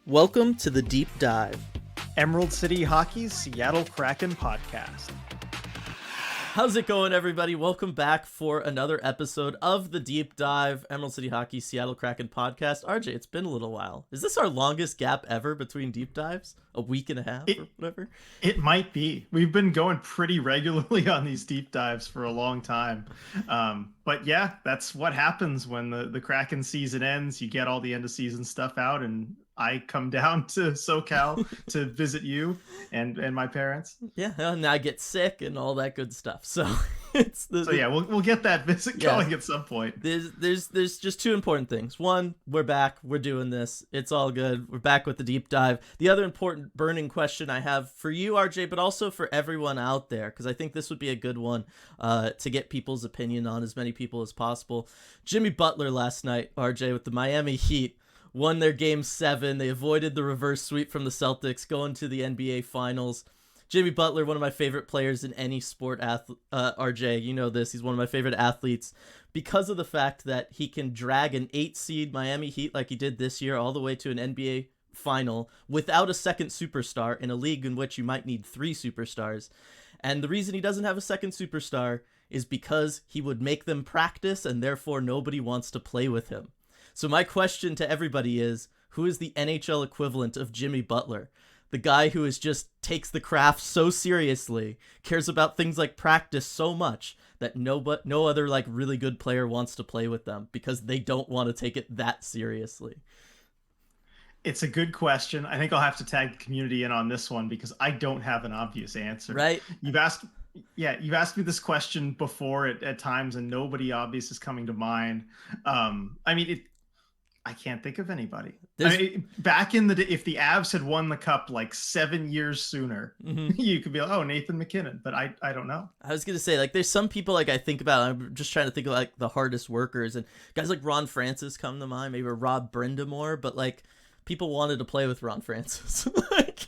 Welcome to the Deep Dive. Emerald City Hockey's Seattle Kraken podcast. How's it going, everybody? Welcome back for another episode of the Deep Dive, Emerald City Hockey Seattle Kraken podcast. RJ, it's been a little while. Is this our longest gap ever between deep dives? A week and a half or whatever? It might be. We've been going pretty regularly on these deep dives for a long time. But yeah, that's what happens when the Kraken season ends. You get all the end of season stuff out, and I come down to SoCal to visit you and my parents. Yeah, and I get sick and all that good stuff. So we'll get that visit going at some point. There's just two important things. One, we're back. We're doing this. It's all good. We're back with the deep dive. The other important burning question I have for you, RJ, but also for everyone out there, because I think this would be a good one to get people's opinion on, as many people as possible. Jimmy Butler last night, RJ, with the Miami Heat, won their Game 7. They avoided the reverse sweep from the Celtics, going to the NBA Finals. Jimmy Butler, one of my favorite players in any sport. RJ, you know this. He's one of my favorite athletes because of the fact that he can drag an 8-seed Miami Heat like he did this year all the way to an NBA Final without a second superstar in a league in which you might need 3 superstars. And the reason he doesn't have a second superstar is because he would make them practice, and therefore nobody wants to play with him. So my question to everybody is, who is the NHL equivalent of Jimmy Butler? The guy who just takes the craft so seriously, cares about things like practice so much that no other like really good player wants to play with them because they don't want to take it that seriously. It's a good question. I think I'll have to tag the community in on this one because I don't have an obvious answer. Right? You've asked me this question before at times, and nobody obvious is coming to mind. I can't think of anybody. Back in the day, if the Avs had won the cup like 7 years sooner, you could be like, oh, Nathan McKinnon. But I don't know. I was going to say, like, there's some people like I think about, I'm just trying to think of like the hardest workers, and guys like Ron Francis come to mind, maybe Rob Brindamore, but like people wanted to play with Ron Francis. Like,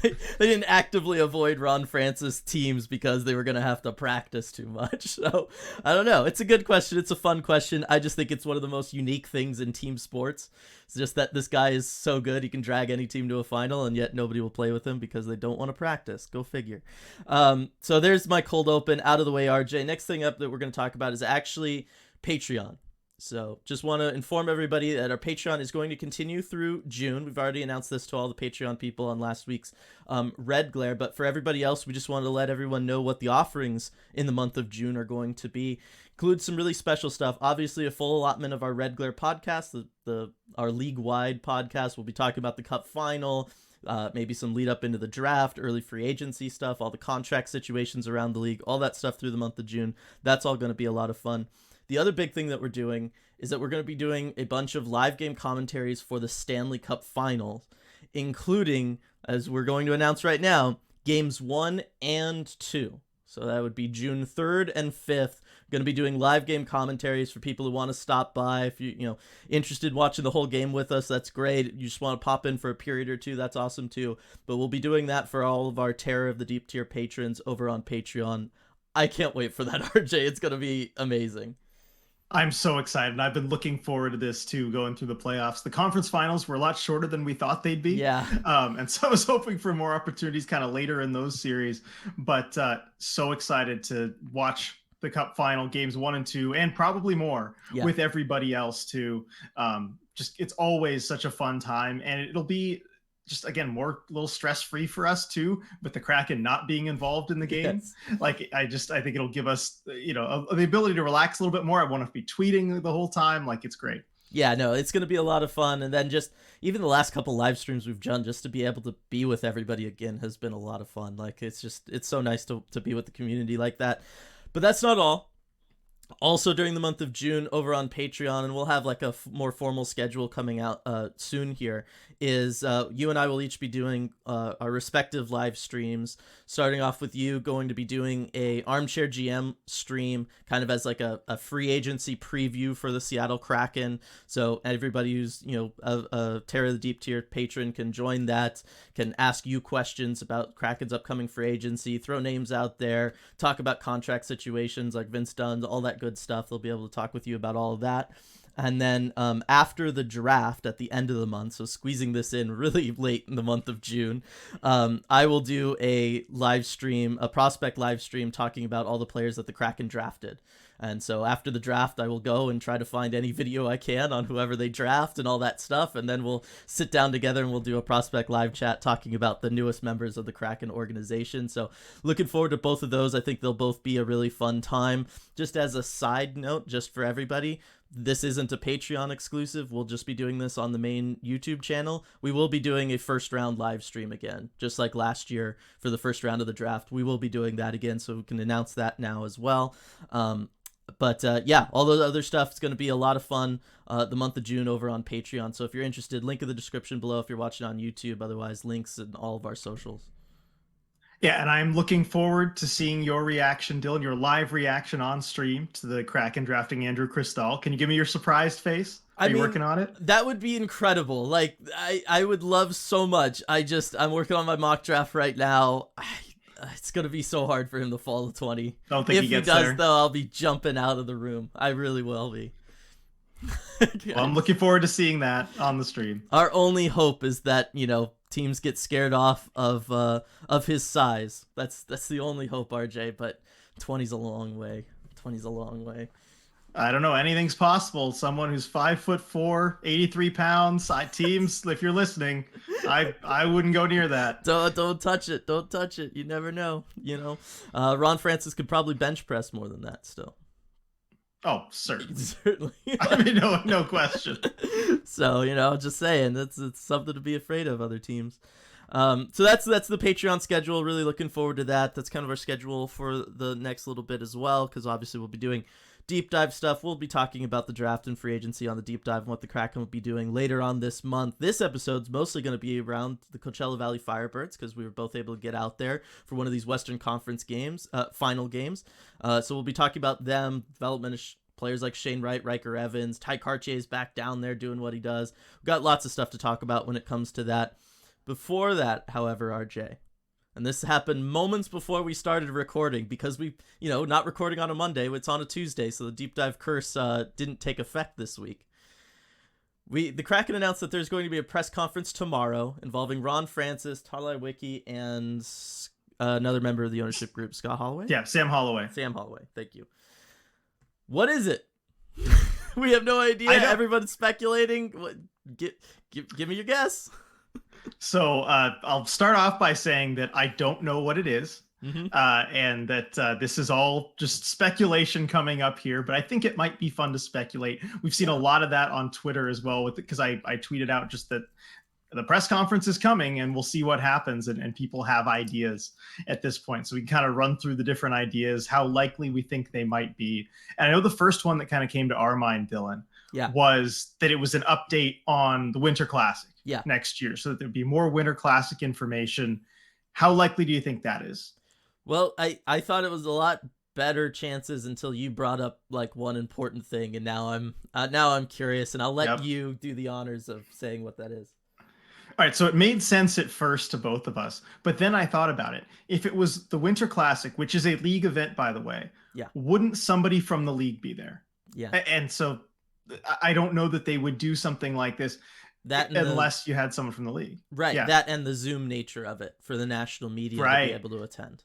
they didn't actively avoid Ron Francis teams because they were going to have to practice too much. So I don't know. It's a good question. It's a fun question. I just think it's one of the most unique things in team sports. It's just that this guy is so good. He can drag any team to a final, and yet nobody will play with him because they don't want to practice. Go figure. So there's my cold open out of the way, RJ. Next thing up that we're going to talk about is actually Patreon. So just want to inform everybody that our Patreon is going to continue through June. We've already announced this to all the Patreon people on last week's Red Glare. But for everybody else, we just wanted to let everyone know what the offerings in the month of June are going to be. Include some really special stuff. Obviously, a full allotment of our Red Glare podcast, our league-wide podcast. We'll be talking about the Cup Final, maybe some lead up into the draft, early free agency stuff, all the contract situations around the league, all that stuff through the month of June. That's all going to be a lot of fun. The other big thing that we're doing is that we're going to be doing a bunch of live game commentaries for the Stanley Cup Finals, including, as we're going to announce right now, Games 1 and 2. So that would be June 3rd and 5th. Going to be doing live game commentaries for people who want to stop by. If you interested in watching the whole game with us, that's great. You just want to pop in for a period or two, that's awesome too. But we'll be doing that for all of our Terror of the Deep tier patrons over on Patreon. I can't wait for that, RJ. It's going to be amazing. I'm so excited, and I've been looking forward to this too, going through the playoffs. The conference finals were a lot shorter than we thought they'd be. Yeah. And so I was hoping for more opportunities kind of later in those series, but so excited to watch the Cup Final Games 1 and 2, and probably more with everybody else too. It's always such a fun time, and it'll be just, again, more a little stress-free for us too, with the Kraken not being involved in the game. Yes. Like, I think it'll give us, the ability to relax a little bit more. I won't have to be tweeting the whole time. Like, it's great. Yeah, no, it's going to be a lot of fun. And then just even the last couple live streams we've done, just to be able to be with everybody again has been a lot of fun. Like, it's so nice to be with the community like that. But that's not all. Also during the month of June over on Patreon, and we'll have like a more formal schedule coming out soon here, is you and I will each be doing our respective live streams, starting off with you going to be doing a Armchair GM stream kind of as like a free agency preview for the Seattle Kraken. So everybody who's a Terror of the Deep tier patron can join that, can ask you questions about Kraken's upcoming free agency, throw names out there, talk about contract situations like Vince Dunn, all that good stuff. They'll be able to talk with you about all of that. And then after the draft at the end of the month, so squeezing this in really late in the month of June, I will do a live stream, a prospect live stream talking about all the players that the Kraken drafted. And so after the draft, I will go and try to find any video I can on whoever they draft and all that stuff. And then we'll sit down together and we'll do a prospect live chat talking about the newest members of the Kraken organization. So looking forward to both of those. I think they'll both be a really fun time. Just as a side note, just for everybody, this isn't a Patreon exclusive. We'll just be doing this on the main YouTube channel. We will be doing a first round live stream again, just like last year for the first round of the draft. We will be doing that again, so we can announce that now as well. But yeah, all the other stuff is going to be a lot of fun the month of June over on Patreon. So if you're interested, link in the description below if you're watching on YouTube. Otherwise, links in all of our socials. Yeah, and I'm looking forward to seeing your reaction, Dylan, your live reaction on stream to the Kraken drafting Andrew Cristall. Can you give me your surprised face? Are you working on it? That would be incredible. Like, I would love so much. I'm working on my mock draft right now. It's going to be so hard for him to fall to 20. Don't think if he does, there. Though, I'll be jumping out of the room. I really will be. Well, I'm looking forward to seeing that on the stream. Our only hope is that, teams get scared off of his size. That's the only hope, RJ, but 20's a long way. 20's a long way. I don't know. Anything's possible. Someone who's 5'4", 83 pounds. Teams, if you're listening, I wouldn't go near that. Don't touch it. Don't touch it. You never know. Ron Francis could probably bench press more than that still. Oh, certainly. Certainly. I mean, no question. So, just saying, it's something to be afraid of, other teams. So that's the Patreon schedule. Really looking forward to that. That's kind of our schedule for the next little bit as well, because obviously we'll be doing deep dive stuff. We'll be talking about the draft and free agency on the deep dive and what the Kraken will be doing later on this month. This episode's mostly going to be around the Coachella Valley Firebirds, because we were both able to get out there for one of these Western Conference games, final games. So we'll be talking about them, development of players like Shane Wright, Riker Evans, Ty Cartier's back down there doing what he does. We've got lots of stuff to talk about when it comes to that. Before that, however, RJ, and this happened moments before we started recording, because we, not recording on a Monday, it's on a Tuesday, so the deep dive curse didn't take effect this week. The Kraken announced that there's going to be a press conference tomorrow involving Ron Francis, Tarlai Wiki, and another member of the ownership group, Scott Holloway? Yeah, Sam Holloway. Sam Holloway, thank you. What is it? We have no idea. Everyone's speculating. Give me your guess. So I'll start off by saying that I don't know what it is, and that this is all just speculation coming up here, but I think it might be fun to speculate. We've seen a lot of that on Twitter as well, because I tweeted out just that the press conference is coming and we'll see what happens, and people have ideas at this point. So we can kind of run through the different ideas, how likely we think they might be. And I know the first one that kind of came to our mind, Dylan, was that it was an update on the Winter Classic next year, so that there'd be more Winter Classic information. How likely do you think that is? Well, I thought it was a lot better chances until you brought up like one important thing, and now I'm curious, and I'll let you do the honors of saying what that is. All right, so it made sense at first to both of us, but then I thought about it. If it was the Winter Classic, which is a league event, by the way, wouldn't somebody from the league be there? Yeah. And so I don't know that they would do something like this unless you had someone from the league. Right, that and the Zoom nature of it for the national media to be able to attend.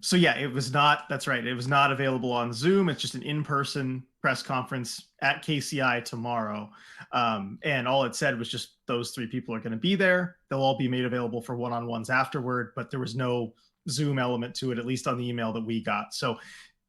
So yeah, it was not, that's right, it was not available on Zoom. It's just an in-person press conference at KCI tomorrow. And all it said was just those three people are going to be there. They'll all be made available for one-on-ones afterward, but there was no Zoom element to it, at least on the email that we got. So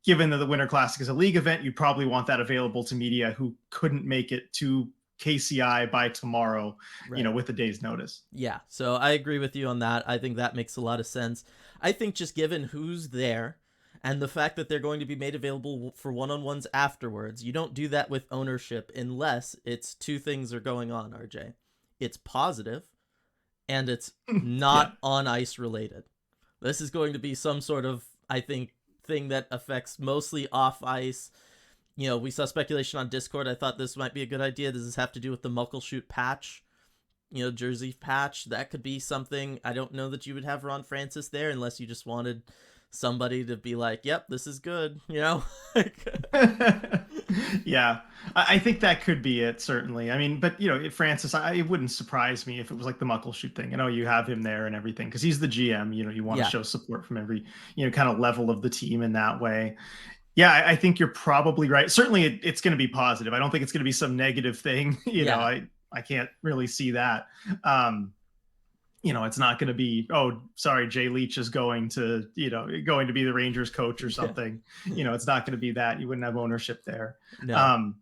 given that the Winter Classic is a league event, you probably want that available to media who couldn't make it to KCI by tomorrow, with a day's notice. Yeah, so I agree with you on that. I think that makes a lot of sense. I think just given who's there and the fact that they're going to be made available for one-on-ones afterwards, you don't do that with ownership unless it's two things are going on, RJ. It's positive and it's not on ice related. This is going to be some sort of, I think, thing that affects mostly off ice. We saw speculation on Discord. I thought this might be a good idea. Does this have to do with the Muckleshoot patch? Jersey patch? That could be something. I don't know that you would have Ron Francis there unless you just wanted somebody to be like, yep, this is good, Yeah, I think that could be it, certainly. I mean, but Francis, it wouldn't surprise me if it was like the Muckleshoot thing. You have him there and everything because he's the GM. You want to show support from every kind of level of the team in that way. Yeah, I think you're probably right. Certainly, it's going to be positive. I don't think it's going to be some negative thing. I can't really see that. It's not going to be, oh, sorry, Jay Leach is going to be the Rangers coach or something. It's not going to be that. You wouldn't have ownership there. No.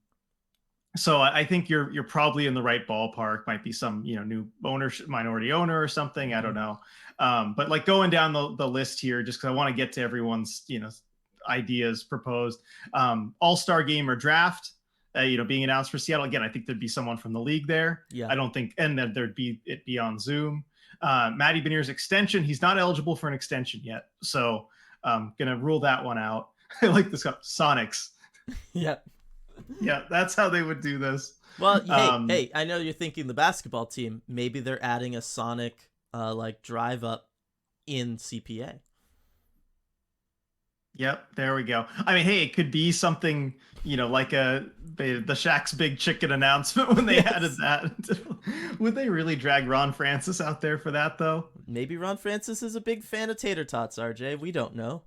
So I think you're probably in the right ballpark. Might be some, new ownership, minority owner or something. I don't know. But like going down the list here, just because I want to get to everyone's, ideas proposed. All-star game or draft. Being announced for Seattle again. I think there'd be someone from the league there. Yeah. I don't think, and then it be on Zoom. Matty Beniers extension. He's not eligible for an extension yet, so I'm gonna rule that one out. I like this Sonics. Yeah, that's how they would do this. Well, hey, I know you're thinking the basketball team. Maybe they're adding a Sonic like drive up in CPA. Yep, there we go. I mean, hey, it could be something, like the Shaq's Big Chicken announcement when they added that. Would they really drag Ron Francis out there for that, though? Maybe Ron Francis is a big fan of tater tots, RJ. We don't know.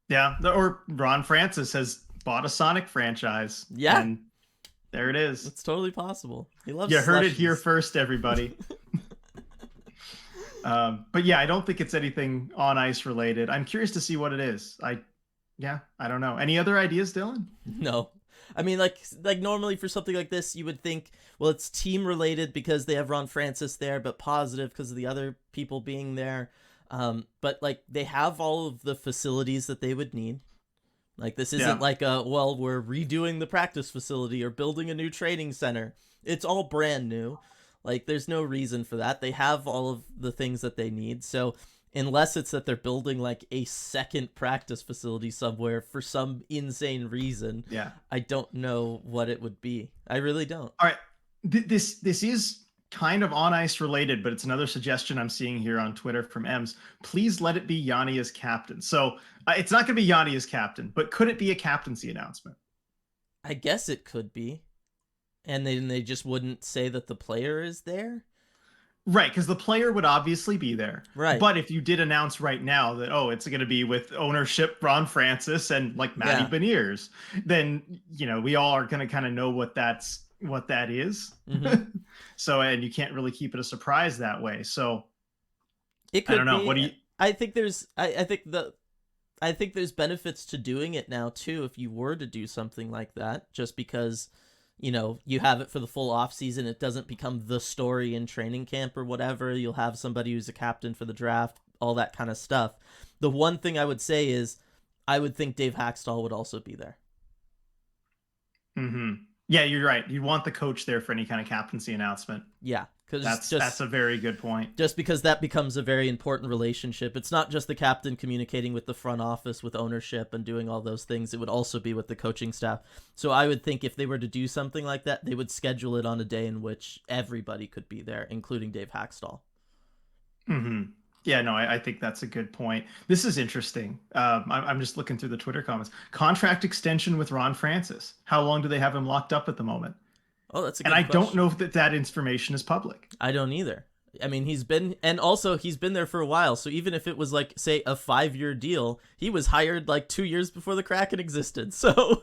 Yeah, or Ron Francis has bought a Sonic franchise. Yeah. And there it is. It's totally possible. He loves You heard slushies. it here first, everybody. But yeah, I don't think it's anything on ice related. I'm curious to see what it is. I don't know. Any other ideas, Dylan? No. I mean, like normally for something like this, you would think, well, it's team related because they have Ron Francis there, but positive because of the other people being there. But like they have all of the facilities that they would need. Like this isn't like we're redoing the practice facility or building a new training center. It's all brand new. Like, there's no reason for that. They have all of the things that they need. So unless it's that they're building like a second practice facility somewhere for some insane reason, I don't know what it would be. I really don't. All right. This is kind of on ice related, but it's another suggestion I'm seeing here on Twitter from Ems. Please let it be Yanni as captain. So it's not going to be Yanni as captain, but could it be a captaincy announcement? I guess it could be. And then they just wouldn't say that the player is there? Right, because the player would obviously be there. Right. But if you did announce right now that, it's going to be with ownership Ron Francis and like Matty Beniers, then, we all are going to kind of know what that is. Mm-hmm. So, and you can't really keep it a surprise that way. So it could I don't know. Be, what do you... I think there's benefits to doing it now too, if you were to do something like that, just because you have it for the full off season. It doesn't become the story in training camp or whatever. You'll have somebody who's a captain for the draft, all that kind of stuff. The one thing I would say is I would think Dave Haxtell would also be there. Mm-hmm. Yeah, you're right. You want the coach there for any kind of captaincy announcement. Yeah. Because that's a very good point. Just because that becomes a very important relationship. It's not just the captain communicating with the front office, with ownership, and doing all those things. It would also be with the coaching staff. So I would think if they were to do something like that, they would schedule it on a day in which everybody could be there, including Dave Haxtell. Mm-hmm. Yeah, no, I think that's a good point. This is interesting. I'm just looking through the Twitter comments. Contract extension with Ron Francis. How long do they have him locked up at the moment? Oh, that's a good question. question. I don't know if that information is public. I don't either. I mean, he's been there for a while. So even if it was like, say, a 5-year deal, he was hired like 2 years before the Kraken existed. So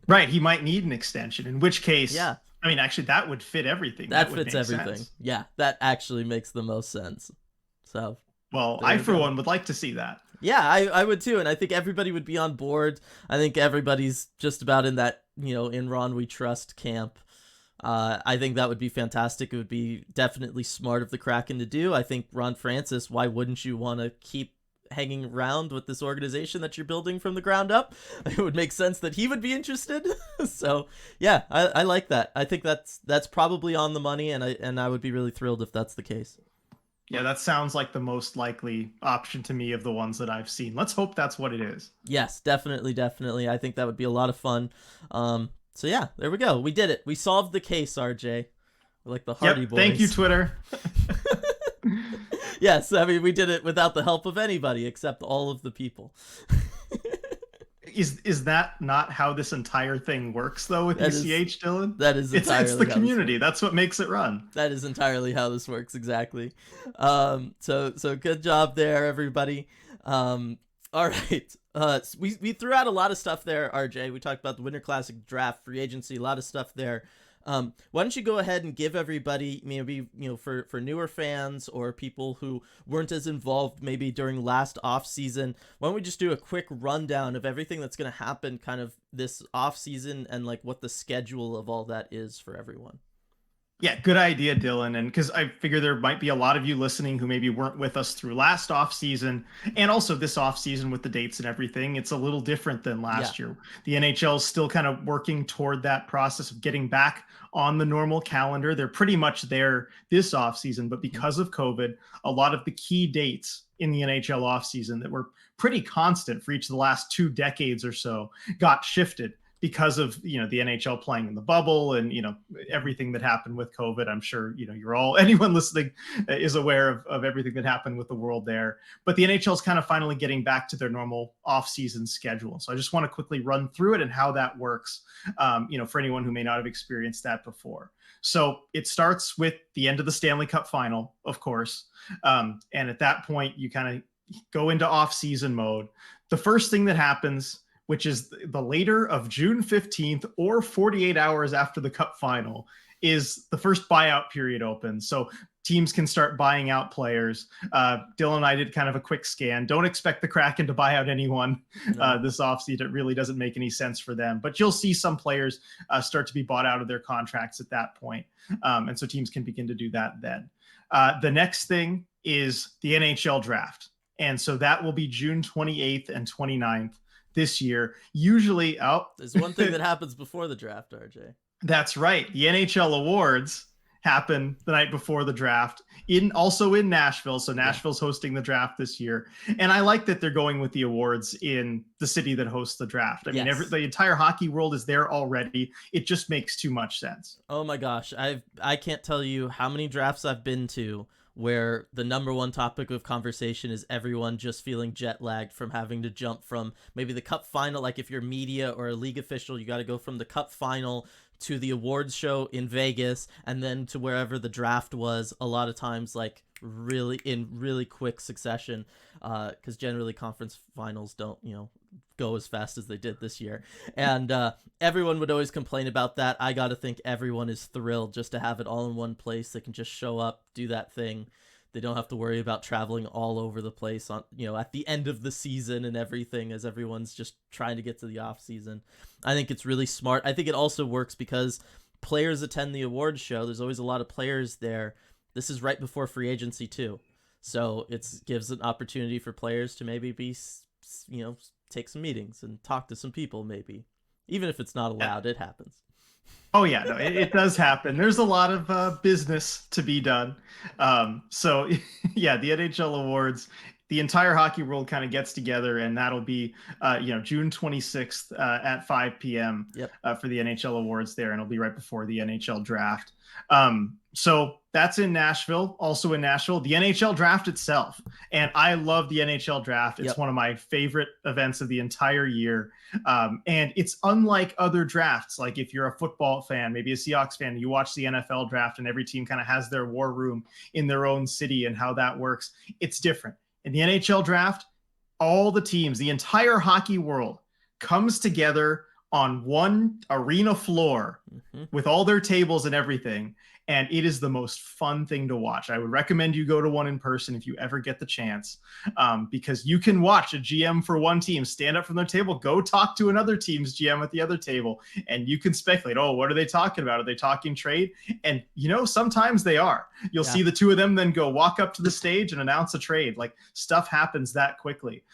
right, he might need an extension. In which case, I mean, actually, that would fit everything. That fits everything. Sense. Yeah, that actually makes the most sense. So, well, I for one would like to see that. Yeah, I would too, and I think everybody would be on board. I think everybody's just about in that, in Ron We Trust camp. I think that would be fantastic. It would be definitely smart of the Kraken to do. I think Ron Francis, why wouldn't you want to keep hanging around with this organization that you're building from the ground up? It would make sense that he would be interested. So yeah, I like that. I think that's probably on the money, and I would be really thrilled if that's the case. Yeah, that sounds like the most likely option to me of the ones that I've seen. Let's hope that's what it is. Yes, definitely. I think that would be a lot of fun. So yeah, there we go. We did it. We solved the case, RJ. We're like the Hardy Boys. Thank you, Twitter. Yes, I mean, we did it without the help of anybody except all of the people. Is that not how this entire thing works, though, with ECH, Dylan? That is entirely it's the community. That's what makes it run. That is entirely how this works, exactly. So good job there, everybody. All right. We threw out a lot of stuff there, RJ. We talked about the Winter Classic draft, free agency, a lot of stuff there. Why don't you go ahead and give everybody, maybe, for newer fans or people who weren't as involved maybe during last off season, why don't we just do a quick rundown of everything that's going to happen kind of this off season and like what the schedule of all that is for everyone? Yeah, good idea, Dylan. And because I figure there might be a lot of you listening who maybe weren't with us through last off season and also this off season with the dates and everything. It's a little different than last year. The NHL is still kind of working toward that process of getting back on the normal calendar. They're pretty much there this off season, but because of COVID, a lot of the key dates in the NHL off season that were pretty constant for each of the last 2 decades or so got shifted because of, the NHL playing in the bubble and, everything that happened with COVID. I'm sure, you're all, anyone listening is aware of everything that happened with the world there. But the NHL is kind of finally getting back to their normal off-season schedule. So I just want to quickly run through it and how that works, for anyone who may not have experienced that before. So it starts with the end of the Stanley Cup final, of course. And at that point, you kind of go into off-season mode. The first thing that happens, which is the later of June 15th or 48 hours after the Cup final, is the first buyout period opens. So teams can start buying out players. Dylan and I did kind of a quick scan. Don't expect the Kraken to buy out anyone this offseason. It really doesn't make any sense for them. But you'll see some players start to be bought out of their contracts at that point. And so teams can begin to do that then. The next thing is the NHL draft. And so that will be June 28th and 29th. This year. Usually, there's one thing that happens before the draft, RJ. That's right. The NHL awards happen the night before the draft, also in Nashville. So Nashville's hosting the draft this year. And I like that they're going with the awards in the city that hosts the draft. I mean, the entire hockey world is there already. It just makes too much sense. Oh my gosh. I can't tell you how many drafts I've been to where the number one topic of conversation is everyone just feeling jet lagged from having to jump from maybe the Cup final. Like if you're media or a league official, you got to go from the Cup final to the awards show in Vegas and then to wherever the draft was, a lot of times like really quick succession, because generally conference finals don't go as fast as they did this year. And everyone would always complain about that. I gotta think everyone is thrilled just to have it all in one place. They can just show up, do that thing. They don't have to worry about traveling all over the place on at the end of the season and everything, as everyone's just trying to get to the off season. I think it's really smart. I think it also works because players attend the awards show. There's always a lot of players there. This is right before free agency too, so it gives an opportunity for players to maybe be take some meetings and talk to some people, maybe even if it's not allowed. It happens. Oh yeah, no, it does happen. There's a lot of business to be done. So yeah, the NHL awards, the entire hockey world kind of gets together, and that'll be June 26th at 5 p.m. For the NHL awards there, and it'll be right before the NHL draft. So that's in Nashville. Also in Nashville, the NHL draft itself. And I love the NHL draft. It's one of my favorite events of the entire year. And it's unlike other drafts. Like if you're a football fan, maybe a Seahawks fan, you watch the NFL draft and every team kind of has their war room in their own city and how that works. It's different. In the NHL draft, all the teams, the entire hockey world comes together on one arena floor with all their tables and everything. And it is the most fun thing to watch. I would recommend you go to one in person if you ever get the chance, because you can watch a GM for one team stand up from their table, go talk to another team's GM at the other table, and you can speculate, oh, what are they talking about? Are they talking trade? And, sometimes they are. You'll see the two of them then go walk up to the stage and announce a trade. Like stuff happens that quickly.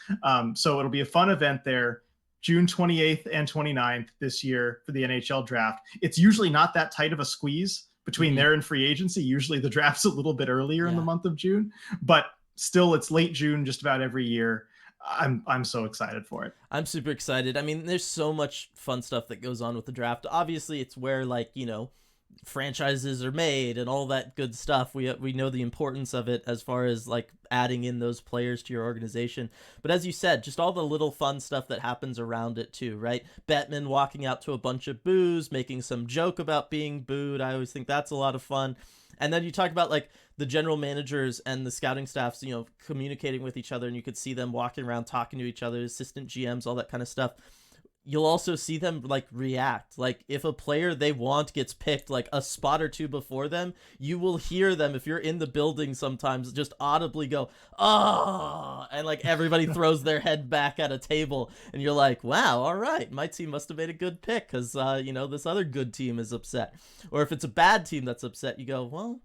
So it'll be a fun event there. June 28th and 29th this year for the NHL draft. It's usually not that tight of a squeeze between there and free agency. Usually the draft's a little bit earlier in the month of June, but still it's late June just about every year. I'm so excited for it. I'm super excited. I mean, there's so much fun stuff that goes on with the draft. Obviously, it's where franchises are made and all that good stuff. We know the importance of it as far as like adding in those players to your organization. But as you said, just all the little fun stuff that happens around it too, right? Bettman walking out to a bunch of boos, making some joke about being booed. I always think that's a lot of fun. And then you talk about like the general managers and the scouting staffs, you know, communicating with each other, and you could see them walking around talking to each other, assistant GMs, all that kind of stuff. You'll also see them like react. Like if a player they want gets picked like a spot or two before them, you will hear them, if you're in the building sometimes, just audibly go, "Oh," and like everybody throws their head back at a table, and you're like, wow, all right, my team must have made a good pick because you know, this other good team is upset. Or if it's a bad team that's upset, you go, well,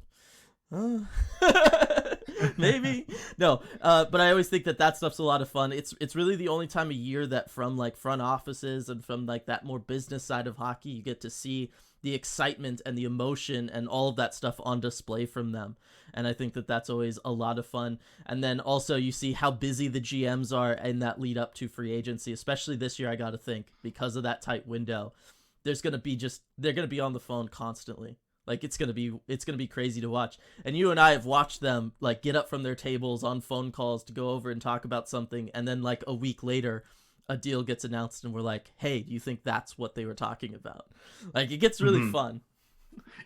maybe no, but I always think that stuff's a lot of fun. It's really the only time of year that from like front offices and from like that more business side of hockey, you get to see the excitement and the emotion and all of that stuff on display from them. And I think that that's always a lot of fun. And then also you see how busy the GMs are in that lead up to free agency, especially this year. I got to think, because of that tight window, they're going to be on the phone constantly. Like it's gonna be crazy to watch. And you and I have watched them like get up from their tables on phone calls to go over and talk about something, and then like a week later a deal gets announced and we're like, hey, do you think that's what they were talking about? Like it gets really fun.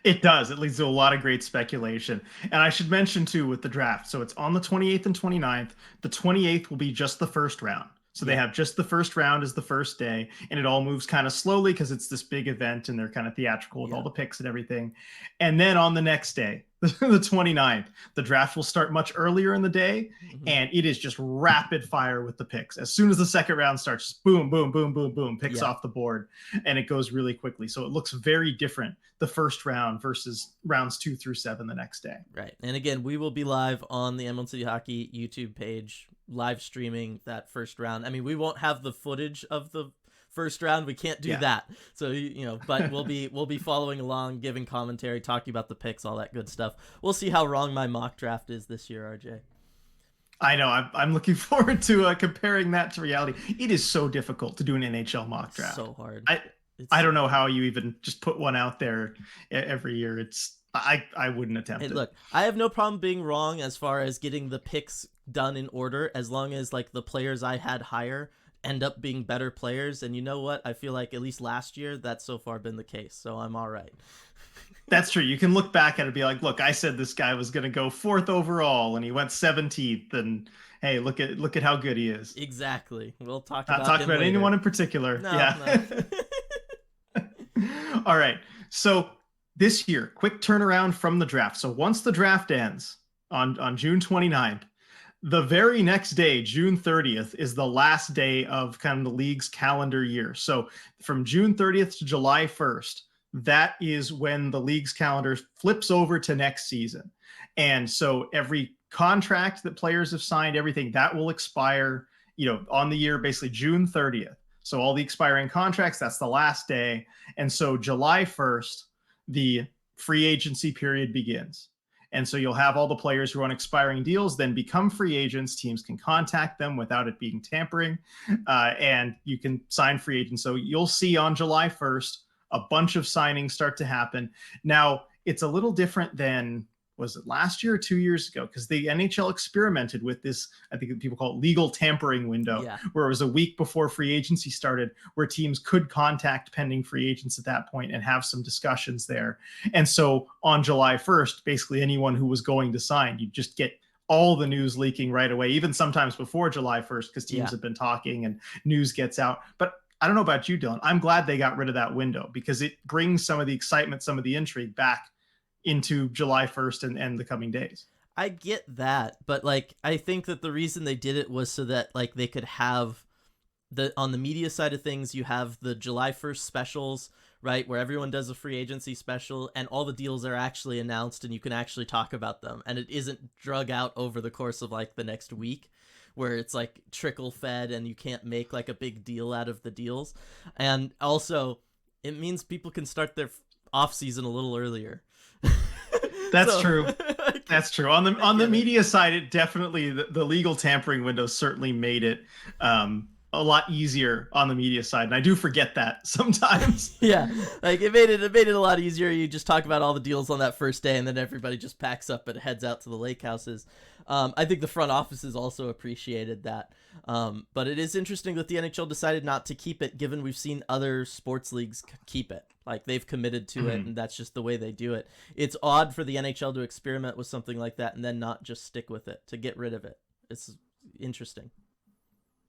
It does. It leads to a lot of great speculation. And I should mention too with the draft. So it's on the 28th and 29th. The 28th will be just the first round. So they have just the first round as the first day, and it all moves kind of slowly because it's this big event and they're kind of theatrical with all the picks and everything. And then on the next day, the 29th, the draft will start much earlier in the day, and it is just rapid fire with the picks. As soon as the second round starts, boom, boom, boom, boom, boom, picks off the board, and it goes really quickly. So it looks very different, the first round versus rounds 2 through 7 the next day. Right. And again, we will be live on the Emerald City Hockey YouTube page, live streaming that first round. I mean, we won't have the footage of the first round. We can't do that. So, you know, but we'll be following along, giving commentary, talking about the picks, all that good stuff. We'll see how wrong my mock draft is this year, RJ. I know. I'm looking forward to comparing that to reality. It is so difficult to do an NHL mock draft. So hard. I don't know how you even just put one out there every year. I wouldn't attempt it. Look, I have no problem being wrong as far as getting the picks done in order, as long as like the players I had higher end up being better players. And you know what? I feel like at least last year that's so far been the case. So I'm all right. That's true. You can look back at it and be like, look, I said this guy was going to go 4th overall and he went 17th, and hey, look at how good he is. Exactly. We'll talk Not about talk about later. anyone in particular. No, yeah. No. All right. So this year, quick turnaround from the draft. So once the draft ends on June 29th, the very next day, June 30th, is the last day of kind of the league's calendar year. So from June 30th to July 1st, that is when the league's calendar flips over to next season. And so every contract that players have signed, everything that will expire, on the year, basically June 30th. So all the expiring contracts, that's the last day. And so July 1st, the free agency period begins. And so you'll have all the players who are on expiring deals then become free agents. Teams can contact them without it being tampering, and you can sign free agents. So you'll see on July 1st, a bunch of signings start to happen. Now, it's a little different than, was it last year or 2 years ago? Because the NHL experimented with this, I think people call it legal tampering window, where it was a week before free agency started, where teams could contact pending free agents at that point and have some discussions there. And so on July 1st, basically anyone who was going to sign, you just get all the news leaking right away, even sometimes before July 1st, because teams have been talking and news gets out. But I don't know about you, Dylan. I'm glad they got rid of that window, because it brings some of the excitement, some of the intrigue back into July 1st and the coming days. I get that, but like I think that the reason they did it was so that like they could have on the media side of things, you have the July 1st specials, right, where everyone does a free agency special and all the deals are actually announced and you can actually talk about them, and it isn't drug out over the course of like the next week, where it's like trickle fed and you can't make like a big deal out of the deals. And also it means people can start their off season a little earlier. That's true. That's true. On the media side, it definitely, the legal tampering window certainly made it a lot easier on the media side, and I do forget that sometimes. Yeah, like it made it a lot easier. You just talk about all the deals on that first day, and then everybody just packs up and heads out to the lake houses. I think the front offices also appreciated that. But it is interesting that the NHL decided not to keep it, given we've seen other sports leagues keep it. Like they've committed to it, and that's just the way they do it. It's odd for the NHL to experiment with something like that and then not just stick with it, to get rid of it. It's interesting.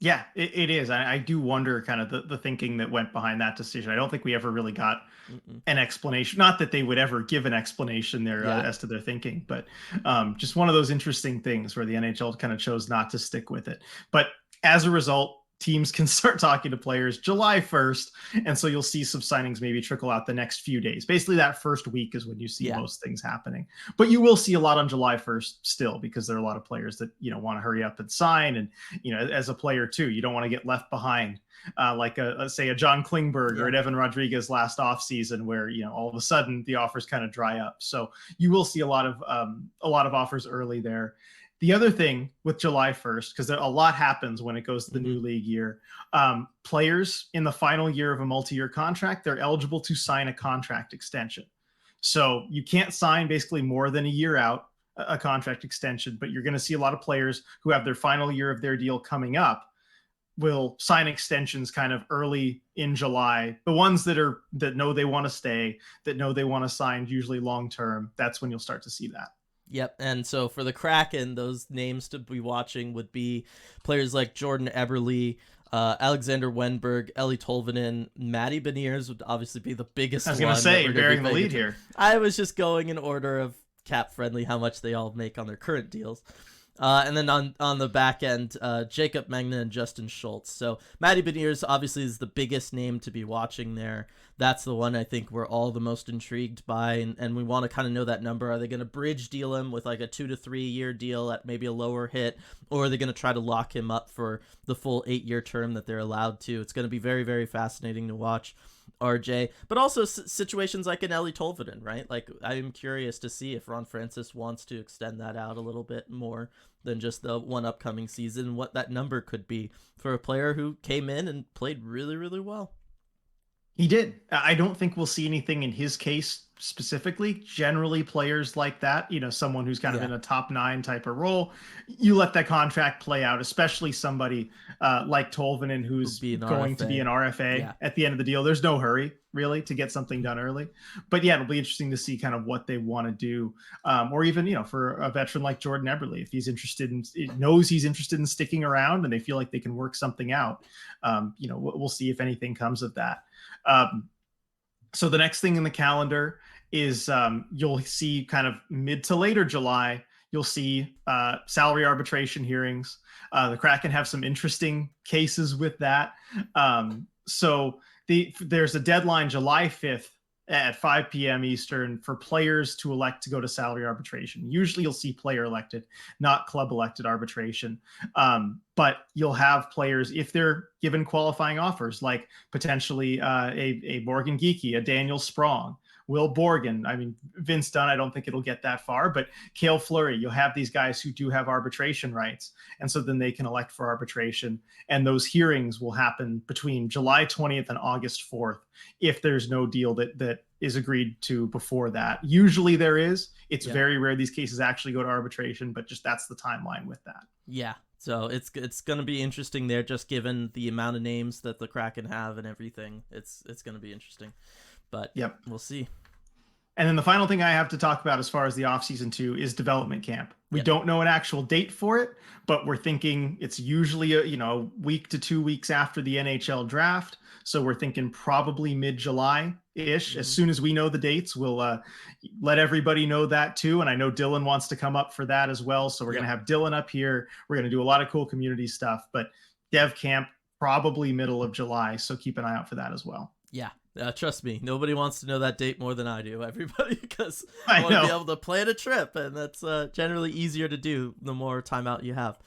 Yeah, it is. I do wonder kind of the thinking that went behind that decision. I don't think we ever really got an explanation. Not that they would ever give an explanation there as to their thinking, but just one of those interesting things where the NHL kind of chose not to stick with it. But as a result, teams can start talking to players July 1st. And so you'll see some signings maybe trickle out the next few days. Basically, that first week is when you see most things happening. But you will see a lot on July 1st still, because there are a lot of players that, want to hurry up and sign. And, as a player too, you don't want to get left behind. Like let's say a John Klingberg or an Evan Rodriguez last offseason where, all of a sudden the offers kind of dry up. So you will see a lot of offers early there. The other thing with July 1st, because a lot happens when it goes to the new league year, players in the final year of a multi-year contract, they're eligible to sign a contract extension. So you can't sign basically more than a year out a contract extension, but you're going to see a lot of players who have their final year of their deal coming up will sign extensions kind of early in July. The ones that know they want to stay, that know they want to sign usually long-term, that's when you'll start to see that. Yep, and so for the Kraken, those names to be watching would be players like Jordan Eberle, Alexander Wenberg, Ellie Tolvanen, Matty Beniers would obviously be the biggest one. I was going to say, you're bearing the lead here. I was just going in order of cap-friendly, how much they all make on their current deals. And then on the back end, Jacob Magna and Justin Schultz. So Matty Beniers obviously is the biggest name to be watching there. That's the one I think we're all the most intrigued by, and we want to kind of know that number. Are they going to bridge deal him with like a 2 to 3 year deal at maybe a lower hit, or are they going to try to lock him up for the full 8-year term that they're allowed to? It's going to be very, very fascinating to watch. RJ, but also situations like an Ellie Tolvanen, right? Like I'm curious to see if Ron Francis wants to extend that out a little bit more than just the one upcoming season, what that number could be for a player who came in and played really, really well. He did. I don't think we'll see anything in his case specifically. Generally, players like that, someone who's kind of in a top 9 type of role, you let that contract play out, especially somebody like Tolvanen, who's going to be an RFA at the end of the deal. There's no hurry, really, to get something done early. But yeah, it'll be interesting to see kind of what they want to do. Or even, for a veteran like Jordan Eberle, if he's interested knows he's interested in sticking around and they feel like they can work something out, we'll see if anything comes of that. So the next thing in the calendar is you'll see kind of mid to later July, you'll see salary arbitration hearings. The Kraken have some interesting cases with that. So there's a deadline July 5th at 5 p.m. Eastern for players to elect to go to salary arbitration. Usually you'll see player elected, not club elected arbitration. But you'll have players, if they're given qualifying offers, like potentially a Morgan Geekie, a Daniel Sprong, Will Borgen. I mean, Vince Dunn, I don't think it'll get that far, but Cale Fleury, you'll have these guys who do have arbitration rights. And so then they can elect for arbitration. And those hearings will happen between July 20th and August 4th if there's no deal that is agreed to before that. Usually there is. It's very rare these cases actually go to arbitration, but just that's the timeline with that. Yeah. So it's going to be interesting there, just given the amount of names that the Kraken have and everything. It's going to be interesting. But we'll see. And then the final thing I have to talk about as far as the offseason too is development camp. We don't know an actual date for it, but we're thinking it's usually a week to 2 weeks after the NHL draft. So we're thinking probably mid-July-ish. As soon as we know the dates, we'll let everybody know that too. And I know Dylan wants to come up for that as well. So we're going to have Dylan up here. We're going to do a lot of cool community stuff, but dev camp probably middle of July. So keep an eye out for that as well. Yeah. Trust me, nobody wants to know that date more than I do, everybody, because I want to be able to plan a trip, and that's generally easier to do the more time out you have.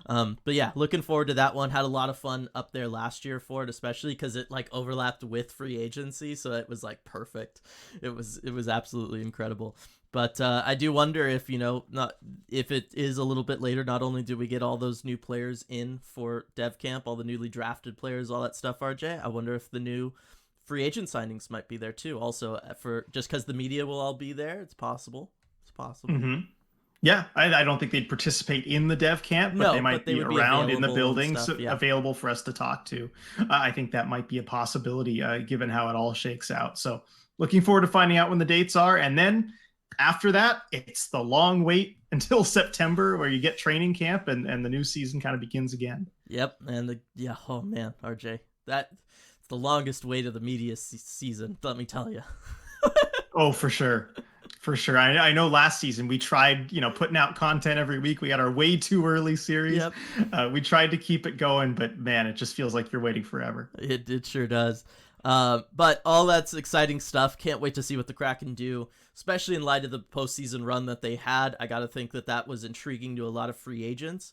But yeah, looking forward to that one. Had a lot of fun up there last year for it, especially because it like overlapped with free agency, so it was like perfect. It was absolutely incredible. But I do wonder if, not if it is a little bit later, not only do we get all those new players in for dev camp, all the newly drafted players, all that stuff, RJ, I wonder if the new free agent signings might be there too. Also, for just because the media will all be there, it's possible. It's possible. Mm-hmm. Yeah, I don't think they'd participate in the dev camp, but they might be around in the buildings, available for us to talk to. I think that might be a possibility, given how it all shakes out. So looking forward to finding out when the dates are. And then after that, it's the long wait until September where you get training camp and the new season kind of begins again. Yep. And oh man, RJ, it's the longest wait of the media season, let me tell you. Oh, for sure. For sure. I know last season we tried, putting out content every week. We got our way too early series. Yep. We tried to keep it going, but man, it just feels like you're waiting forever. It sure does. But all that's exciting stuff. Can't wait to see what the Kraken do, especially in light of the postseason run that they had. I got to think that was intriguing to a lot of free agents.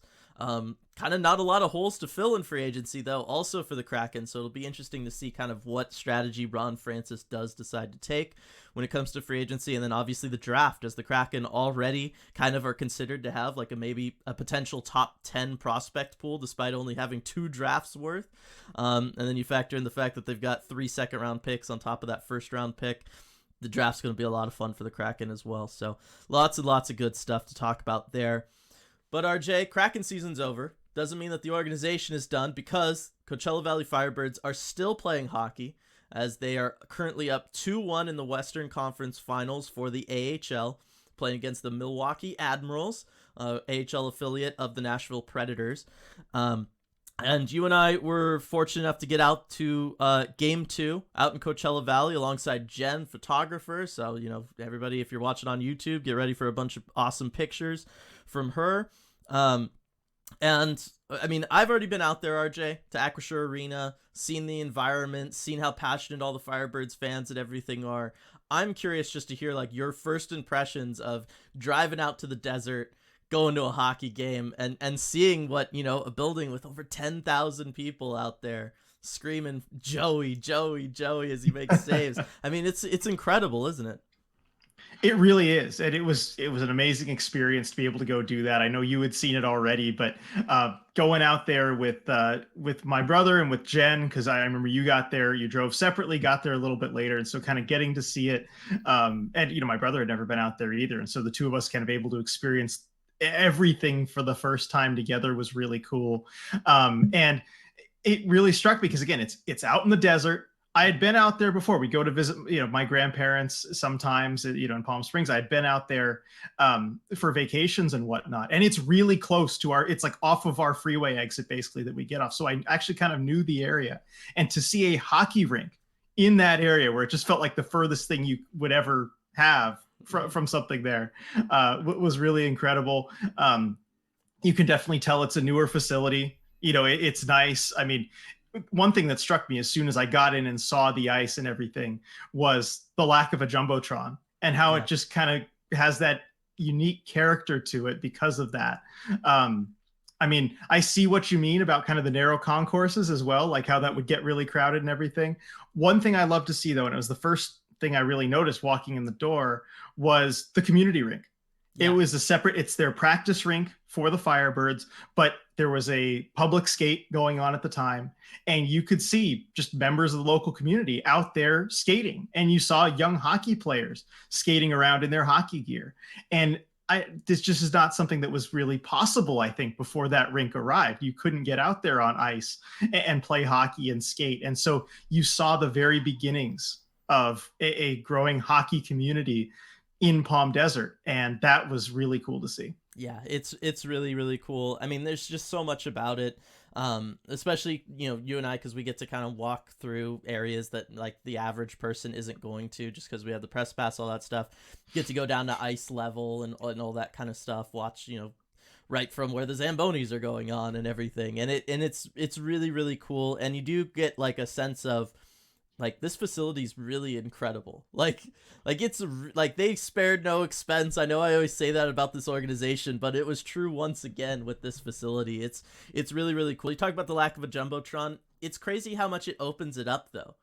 Kind of not a lot of holes to fill in free agency, though, also for the Kraken. So it'll be interesting to see kind of what strategy Ron Francis does decide to take when it comes to free agency. And then obviously the draft, as the Kraken already kind of are considered to have like maybe a potential top 10 prospect pool, despite only having 2 drafts worth. And then you factor in the fact that they've got 3 second-round picks on top of that first-round pick. The draft's going to be a lot of fun for the Kraken as well. So lots and lots of good stuff to talk about there. But RJ, Kraken season's over. Doesn't mean that the organization is done, because Coachella Valley Firebirds are still playing hockey, as they are currently up 2-1 in the Western Conference Finals for the AHL, playing against the Milwaukee Admirals, AHL affiliate of the Nashville Predators. And you and I were fortunate enough to get out to Game 2 out in Coachella Valley alongside Jen, photographer. So, everybody, if you're watching on YouTube, get ready for a bunch of awesome pictures from her. And I mean, I've already been out there, RJ, to Acrisure Arena, seen the environment, seen how passionate all the Firebirds fans and everything are. I'm curious just to hear like your first impressions of driving out to the desert, going to a hockey game, and seeing what, a building with over 10,000 people out there screaming Joey, Joey, Joey as he makes saves. I mean, it's incredible, isn't it? It really is. And it was an amazing experience to be able to go do that. I know you had seen it already, but going out there with my brother and with Jen, because I remember you got there, you drove separately, got there a little bit later. And so kind of getting to see it. And, my brother had never been out there either. And so the two of us kind of able to experience everything for the first time together was really cool. And it really struck me because, again, it's out in the desert. I had been out there before. We go to visit, my grandparents sometimes, in Palm Springs. I had been out there for vacations and whatnot. And it's really close to it's like off of our freeway exit, basically, that we get off. So I actually kind of knew the area. And to see a hockey rink in that area where it just felt like the furthest thing you would ever have from something there was really incredible. You can definitely tell it's a newer facility. It's nice. I mean, one thing that struck me as soon as I got in and saw the ice and everything was the lack of a Jumbotron and how it just kind of has that unique character to it because of that. I mean, I see what you mean about kind of the narrow concourses as well, like how that would get really crowded and everything. One thing I love to see, though, and it was the first thing I really noticed walking in the door, was the community rink. Yeah. It was it's their practice rink for the Firebirds, but there was a public skate going on at the time, and you could see just members of the local community out there skating, and you saw young hockey players skating around in their hockey gear. And this just is not something that was really possible, I think, before that rink arrived. You couldn't get out there on ice and play hockey and skate. And so you saw the very beginnings of a growing hockey community in Palm Desert, and that was really cool to see. Yeah, it's really, really cool. I mean, there's just so much about it, especially, you and I, because we get to kind of walk through areas that like the average person isn't going to, just because we have the press pass, all that stuff. Get to go down to ice level and all that kind of stuff, watch, right from where the Zambonis are going on and everything. And it's really, really cool. And you do get like a sense of, like, this facility is really incredible. Like it's like they spared no expense. I know I always say that about this organization, but it was true once again with this facility. It's really, really cool. You talk about the lack of a Jumbotron. It's crazy how much it opens it up, though.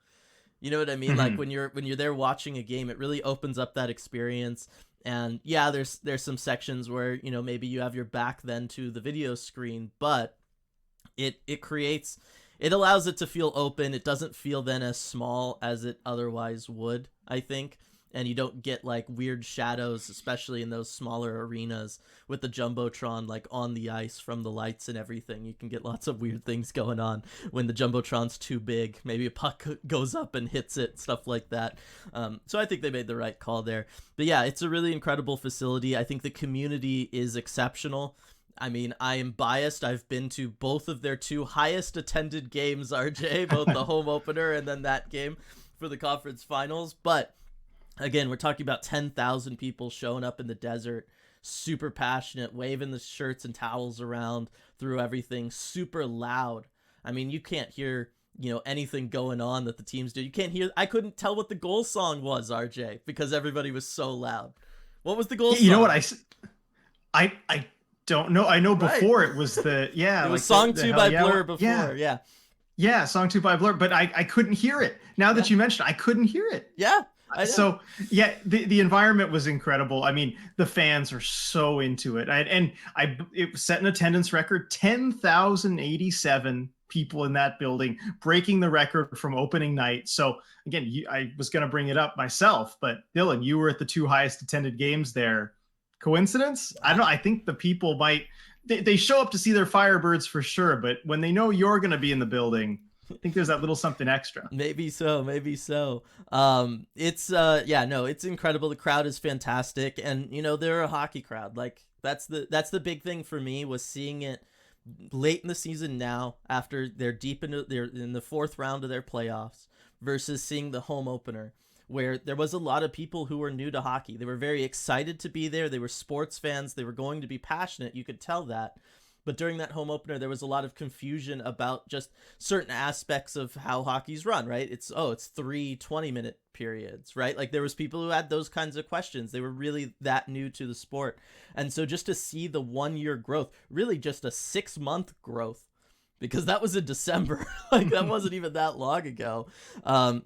You know what I mean? Mm-hmm. Like when you're there watching a game, it really opens up that experience. And yeah, there's some sections where, you know, maybe you have your back then to the video screen, but it creates, it allows it to feel open. It doesn't feel then as small as it otherwise would, I think. And you don't get like weird shadows, especially in those smaller arenas with the Jumbotron like on the ice from the lights and everything. You can get lots of weird things going on when the Jumbotron's too big. Maybe a puck goes up and hits it, stuff like that. So I think they made the right call there. But yeah, it's a really incredible facility. I think the community is exceptional. I mean, I am biased. I've been to both of their 2 highest attended games, RJ, both the home opener and then that game for the conference finals. But again, we're talking about 10,000 people showing up in the desert, super passionate, waving the shirts and towels around through everything, super loud. I mean, you can't hear, you know, anything going on that the teams do. You can't hear, I couldn't tell what the goal song was, RJ, because everybody was so loud. What was the goal song? You know what, I don't know. I know before it was the, yeah. It was Song 2 by Blur before, yeah. Yeah, Song 2 by Blur, but I couldn't hear it. Now that you mentioned it, I couldn't hear it. Yeah. So yeah, the environment was incredible. I mean, the fans are so into it. It set an attendance record, 10,087 people in that building, breaking the record from opening night. So again, I was going to bring it up myself, but Dylan, you were at the 2 highest attended games there. Coincidence? I don't know. I think the people they show up to see their Firebirds for sure, but when they know you're going to be in the building, I think there's that little something extra. Maybe so. It's incredible. The crowd is fantastic, and you know, they're a hockey crowd. Like that's the big thing for me, was seeing it late in the season now after they're in the 4th round of their playoffs, versus seeing the home opener, where there was a lot of people who were new to hockey. They were very excited to be there. They were sports fans. They were going to be passionate. You could tell that. But during that home opener, there was a lot of confusion about just certain aspects of how hockey's run, right? It's 3 20-minute periods, right? Like there was people who had those kinds of questions. They were really that new to the sport. And so just to see the 1-year growth, really just a 6-month growth, because that was in December. Like that wasn't even that long ago.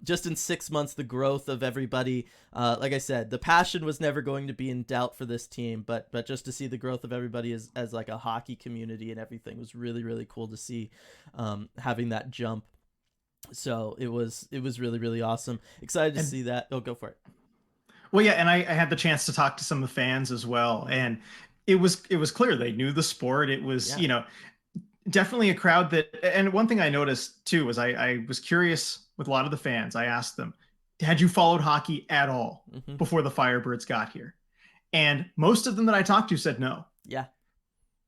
Just in 6 months, the growth of everybody, like I said, the passion was never going to be in doubt for this team, but just to see the growth of everybody as like a hockey community and everything was really, really cool to see, having that jump. So it was really, really awesome. Excited to see that. Oh, go for it. Well, yeah. And I had the chance to talk to some of the fans as well. And it was clear they knew the sport. It was, you know, definitely a crowd that, and one thing I noticed too was I was curious with a lot of the fans. I asked them, had you followed hockey at all before the Firebirds got here? And most of them that I talked to said no. Yeah.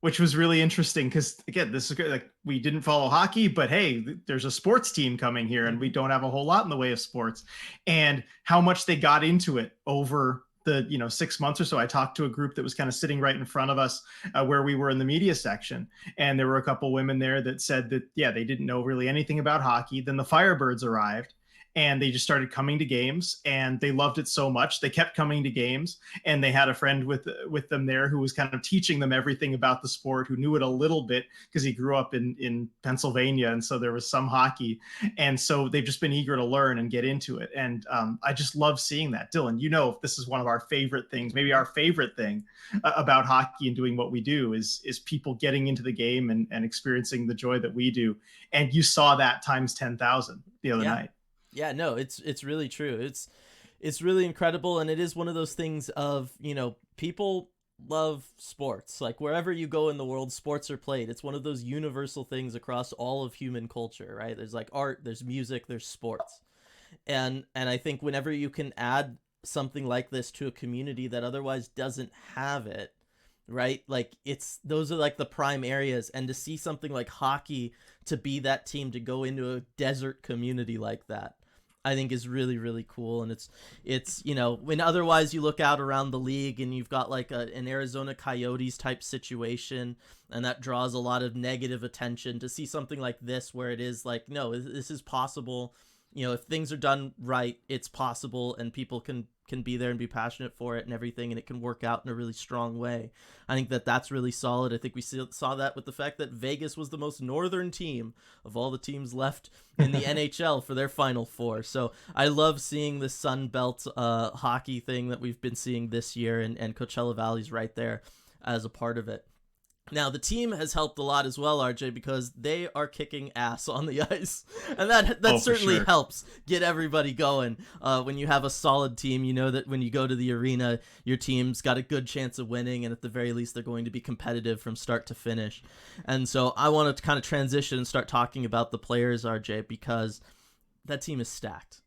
Which was really interesting because again, this is good. Like we didn't follow hockey, but hey, there's a sports team coming here and we don't have a whole lot in the way of sports, and how much they got into it over the 6 months or so. I talked to a group that was kind of sitting right in front of us where we were in the media section, and there were a couple women there that said that they didn't know really anything about hockey. Then the Firebirds arrived and they just started coming to games, and they loved it so much they kept coming to games, and they had a friend with them there who was kind of teaching them everything about the sport, who knew it a little bit because he grew up in Pennsylvania, and so there was some hockey, and so they've just been eager to learn and get into it. And I just love seeing that. Dylan, this is one of our favorite things, maybe our favorite thing about hockey and doing what we do is people getting into the game and experiencing the joy that we do, and you saw that times 10,000 the other night. Yeah, no, it's really true. It's really incredible, and it is one of those things of, people love sports. Like wherever you go in the world, sports are played. It's one of those universal things across all of human culture, right? There's like art, there's music, there's sports. And I think whenever you can add something like this to a community that otherwise doesn't have it, right? Like those are like the prime areas, and to see something like hockey to be that team to go into a desert community like that, I think is really, really cool. And it's when otherwise you look out around the league and you've got like an Arizona Coyotes type situation, and that draws a lot of negative attention, to see something like this where it is like, no, this is possible. If things are done right, it's possible, and people can can be there and be passionate for it and everything, and it can work out in a really strong way. I think that that's really solid. I think we saw that with the fact that Vegas was the most northern team of all the teams left in the NHL for their Final Four. So I love seeing the Sun Belt hockey thing that we've been seeing this year, and Coachella Valley's right there as a part of it. Now, the team has helped a lot as well, RJ, because they are kicking ass on the ice. And that certainly helps get everybody going. When you have a solid team, you know that when you go to the arena, your team's got a good chance of winning, and at the very least, they're going to be competitive from start to finish. And so I want to kind of transition and start talking about the players, RJ, because that team is stacked.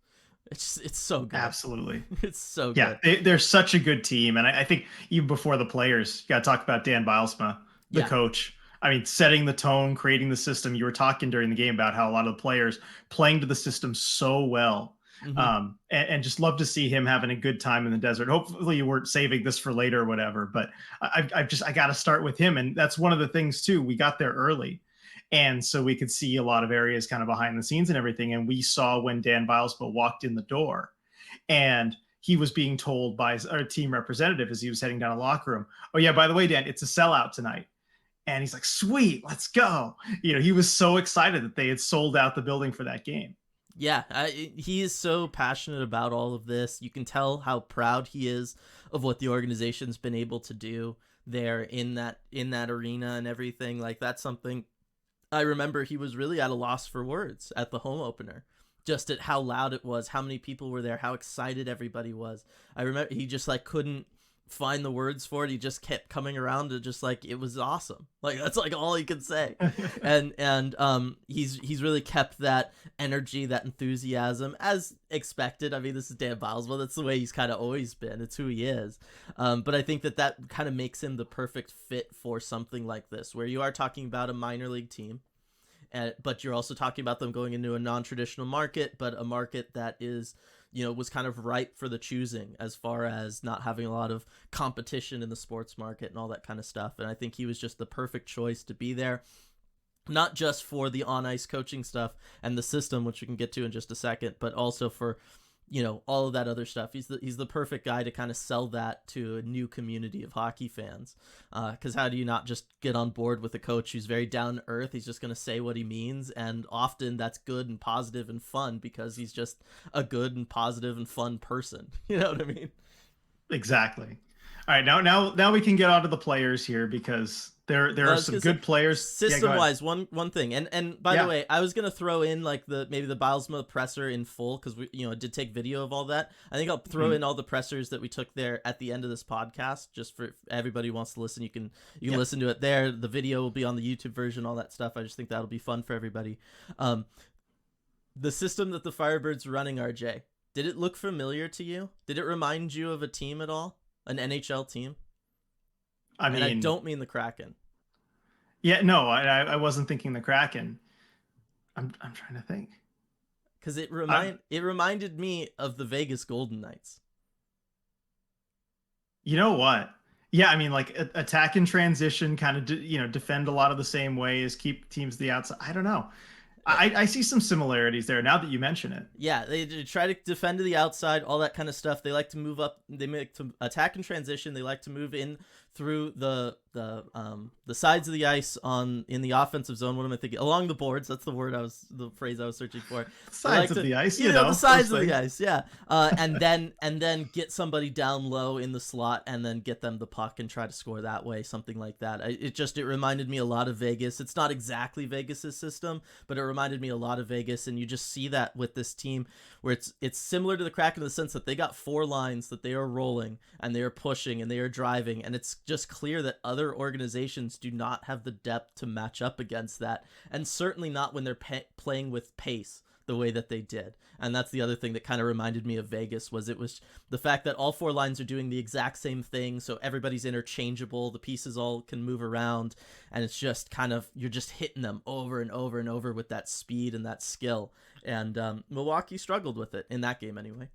It's so good. Absolutely. It's so good. Yeah, they're such a good team. And I think even before the players, you got to talk about Dan Bylsma, the coach. I mean, setting the tone, creating the system. You were talking during the game about how a lot of the players playing to the system so well. Mm-hmm. And just love to see him having a good time in the desert. Hopefully you weren't saving this for later or whatever, but I got to start with him. And that's one of the things too. We got there early. And so we could see a lot of areas kind of behind the scenes and everything. And we saw when Dan Bylsma walked in the door and he was being told by our team representative as he was heading down a locker room, oh yeah, by the way, Dan, it's a sellout tonight. And he's like, sweet, let's go. You know, he was so excited that they had sold out the building for that game. Yeah, he is so passionate about all of this. You can tell how proud he is of what the organization's been able to do there in that arena and everything. Like, that's something I remember he was really at a loss for words at the home opener, just at how loud it was, how many people were there, how excited everybody was. I remember he just like couldn't find the words for it. He just kept coming around to just like, it was awesome. Like, that's like all he could say. and he's really kept that energy, that enthusiasm as expected. I mean, this is Dan Bylsma. That's the way he's kind of always been. It's who he is. But I think that kind of makes him the perfect fit for something like this, where you are talking about a minor league team, but you're also talking about them going into a non-traditional market, but a market that is, you know, was kind of ripe for the choosing as far as not having a lot of competition in the sports market and all that kind of stuff. And I think he was just the perfect choice to be there, not just for the on-ice coaching stuff and the system, which we can get to in just a second, but also for, you know, all of that other stuff. He's the perfect guy to kind of sell that to a new community of hockey fans. Because how do you not just get on board with a coach who's very down to earth? He's just going to say what he means, and often that's good and positive and fun because he's just a good and positive and fun person. You know what I mean? Exactly. All right, now we can get on to the players here because there are some good players. System-wise, one thing, and by the way, I was gonna throw in like maybe the Bylsma presser in full because we did take video of all that. I think I'll throw in all the pressers that we took there at the end of this podcast, just for everybody who wants to listen. You can listen to it there. The video will be on the YouTube version, all that stuff. I just think that'll be fun for everybody. The system that the Firebirds are running, RJ, did it look familiar to you? Did it remind you of a team at all? An NHL team? I mean, I don't mean the Kraken. Yeah, no, I wasn't thinking the Kraken. I'm trying to think. Because it reminded me of the Vegas Golden Knights. You know what? Yeah, I mean, like attack and transition, kind of defend a lot of the same ways, keep teams the outside. I don't know. I see some similarities there now that you mention it. Yeah, they try to defend to the outside, all that kind of stuff. They like to move up. They like to attack and transition. They like to move in through the sides of the ice in the offensive zone. What am I thinking? Along the boards. That's the phrase I was searching for. Sides of the ice, the sides of the ice. Yeah. And then get somebody down low in the slot and then get them the puck and try to score that way. Something like that. It reminded me a lot of Vegas. It's not exactly Vegas's system, but it reminded me a lot of Vegas. And you just see that with this team where it's similar to the Kraken in the sense that they got 4 lines that they are rolling and they are pushing and they are driving, and it's just clear that other organizations do not have the depth to match up against that, and certainly not when they're playing with pace the way that they did. And that's the other thing that kind of reminded me of Vegas, was it was the fact that all 4 lines are doing the exact same thing, so everybody's interchangeable, the pieces all can move around, and it's just kind of, you're just hitting them over and over and over with that speed and that skill. And Milwaukee struggled with it in that game anyway.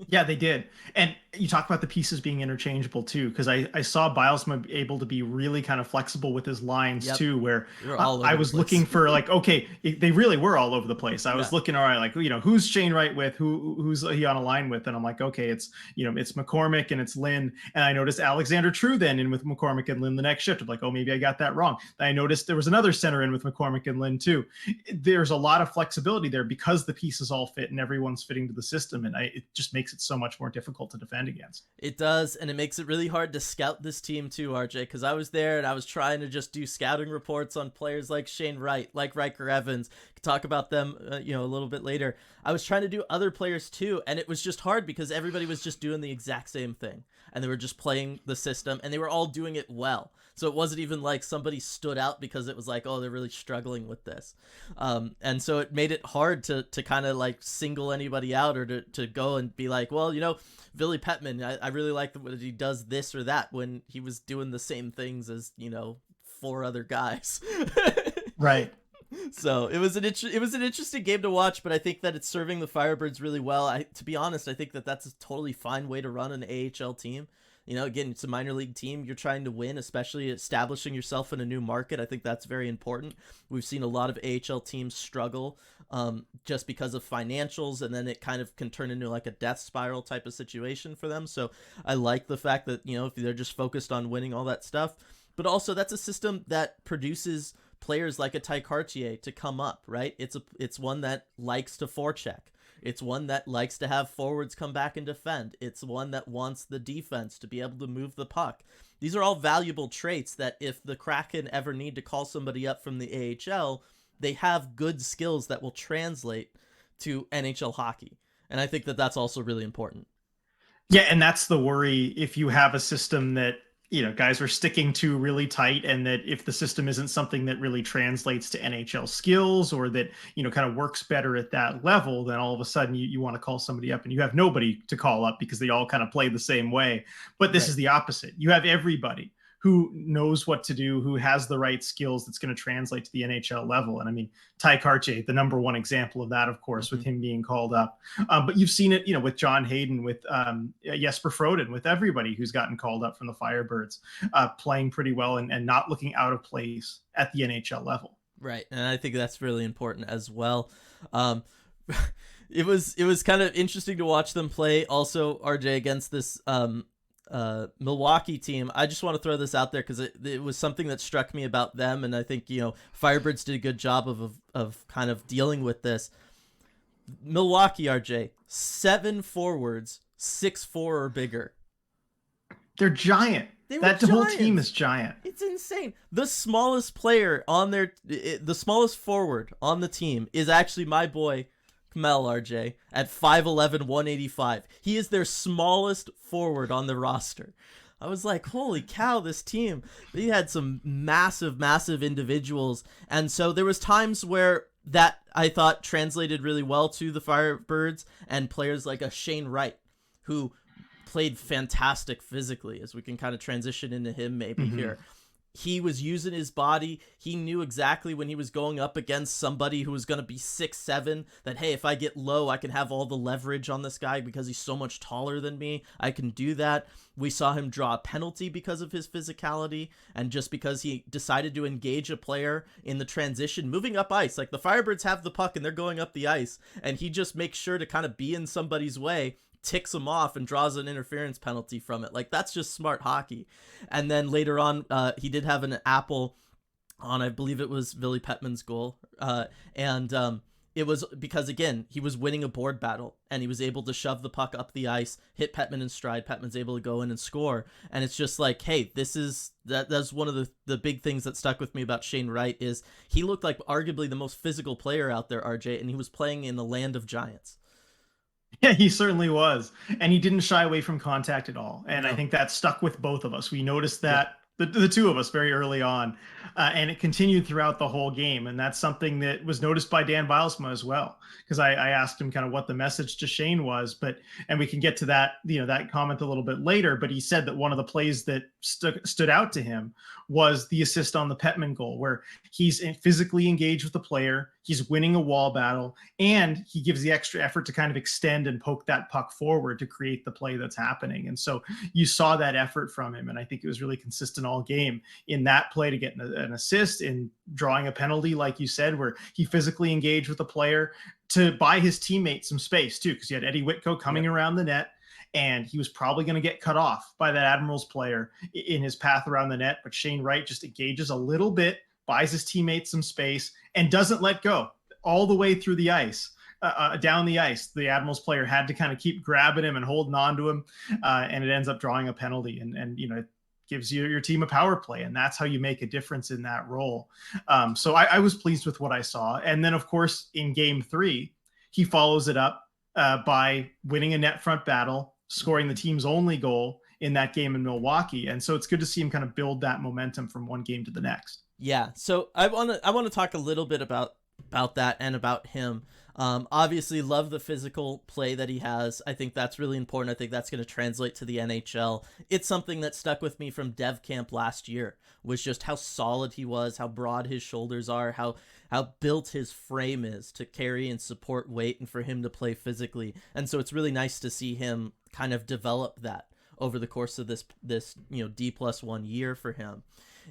Yeah, they did. And you talk about the pieces being interchangeable too, because I saw Bylsma able to be really kind of flexible with his lines Yep. too, where They were all I over the was place. looking for like, okay, they really were all over the place. I Yeah. was looking, all right, like, who's Shane Wright with, who's he on a line with? And I'm like, okay, it's, it's McCormick and it's Lynn. And I noticed Alexander True then in with McCormick and Lynn the next shift. I'm like, oh, maybe I got that wrong. And I noticed there was another center in with McCormick and Lynn too. There's a lot of flexibility there because the pieces all fit and everyone's fitting to the system. And it just makes it so much more difficult to defend against. It does, and it makes it really hard to scout this team too, RJ, because I was there and I was trying to just do scouting reports on players like Shane Wright, like Riker Evans. Talk about them, a little bit later. I was trying to do other players too, and it was just hard because everybody was just doing the exact same thing, and they were just playing the system, and they were all doing it well. So it wasn't even like somebody stood out because it was like, oh, they're really struggling with this. And so it made it hard to kind of like single anybody out or to go and be like, well, Billy Petman, I really like that he does this or that when he was doing the same things as, four other guys. Right. So it was an interesting game to watch, but I think that it's serving the Firebirds really well. To be honest, I think that that's a totally fine way to run an AHL team. Again, it's a minor league team. You're trying to win, especially establishing yourself in a new market. I think that's very important. We've seen a lot of AHL teams struggle just because of financials, and then it kind of can turn into like a death spiral type of situation for them. So I like the fact that, if they're just focused on winning all that stuff. But also that's a system that produces players like a Ty Cartier to come up, right? It's one that likes to forecheck. It's one that likes to have forwards come back and defend. It's one that wants the defense to be able to move the puck. These are all valuable traits that if the Kraken ever need to call somebody up from the AHL, they have good skills that will translate to NHL hockey. And I think that that's also really important. Yeah, and that's the worry if you have a system that guys are sticking to really tight, and that if the system isn't something that really translates to NHL skills or that, kind of works better at that level, then all of a sudden you want to call somebody up and you have nobody to call up because they all kind of play the same way. But this is the opposite. You have everybody who knows what to do, who has the right skills that's going to translate to the NHL level. And I mean, Ty Cartier, the number one example of that, of course, with him being called up. But you've seen it, with John Hayden, with Jesper Froden, with everybody who's gotten called up from the Firebirds, playing pretty well and not looking out of place at the NHL level. Right. And I think that's really important as well. It was kind of interesting to watch them play also, RJ, against this Milwaukee team. I just want to throw this out there because it was something that struck me about them, and I think Firebirds did a good job of kind of dealing with this. Milwaukee, RJ, 7 forwards, 6'4" or bigger. They're giant. That whole team is giant. It's insane. The smallest player on the smallest forward on the team is actually my boy Mel, RJ, at 5'11", 185. He is their smallest forward on the roster. I was like, holy cow, this team. They had some massive individuals. And so there was times where that I thought translated really well to the Firebirds and players like a Shane Wright, who played fantastic physically, as we can kind of transition into him maybe here. He was using his body. He knew exactly when he was going up against somebody who was going to be 6'7", that, hey, if I get low, I can have all the leverage on this guy because he's so much taller than me. I can do that. We saw him draw a penalty because of his physicality and just because he decided to engage a player in the transition, moving up ice. Like the Firebirds have the puck and they're going up the ice, and he just makes sure to kind of be in somebody's way, ticks him off, and draws an interference penalty from it. Like, that's just smart hockey. And then later on, he did have an apple on, I believe it was Billy Petman's goal. It was because, again, he was winning a board battle, and he was able to shove the puck up the ice, hit Petman in stride. Petman's able to go in and score. And it's just like, hey, that's one of the big things that stuck with me about Shane Wright is he looked like arguably the most physical player out there, RJ, and he was playing in the land of giants. Yeah, he certainly was. And he didn't shy away from contact at all. And I think that stuck with both of us. We noticed that, the two of us, very early on. And it continued throughout the whole game. And that's something that was noticed by Dan Bylsma as well. Because I asked him kind of what the message to Shane was. And we can get to that, that comment a little bit later. But he said that one of the plays that stood out to him was the assist on the Petman goal, where he's physically engaged with the player, he's winning a wall battle, and he gives the extra effort to kind of extend and poke that puck forward to create the play that's happening. And so you saw that effort from him, and I think it was really consistent all game in that play to get an assist, in drawing a penalty, like you said, where he physically engaged with the player to buy his teammates some space too, because you had Eddie Whitco coming around the net, and he was probably going to get cut off by that Admirals player in his path around the net. But Shane Wright just engages a little bit, buys his teammates some space, and doesn't let go all the way through the ice. Down the ice, the Admirals player had to kind of keep grabbing him and holding on to him, and it ends up drawing a penalty. And you know, it gives your team a power play, and that's how you make a difference in that role. So I was pleased with what I saw. And then, of course, in Game 3, he follows it up by winning a net front battle, scoring the team's only goal in that game in Milwaukee. And so it's good to see him kind of build that momentum from one game to the next. Yeah. So I want to talk a little bit about that and about him. Obviously love the physical play that he has. I think that's really important. I think that's going to translate to the NHL. It's something that stuck with me from dev camp last year, was just how solid he was, how broad his shoulders are, how built his frame is to carry and support weight and for him to play physically. And so it's really nice to see him kind of develop that over the course of this D+1 year for him.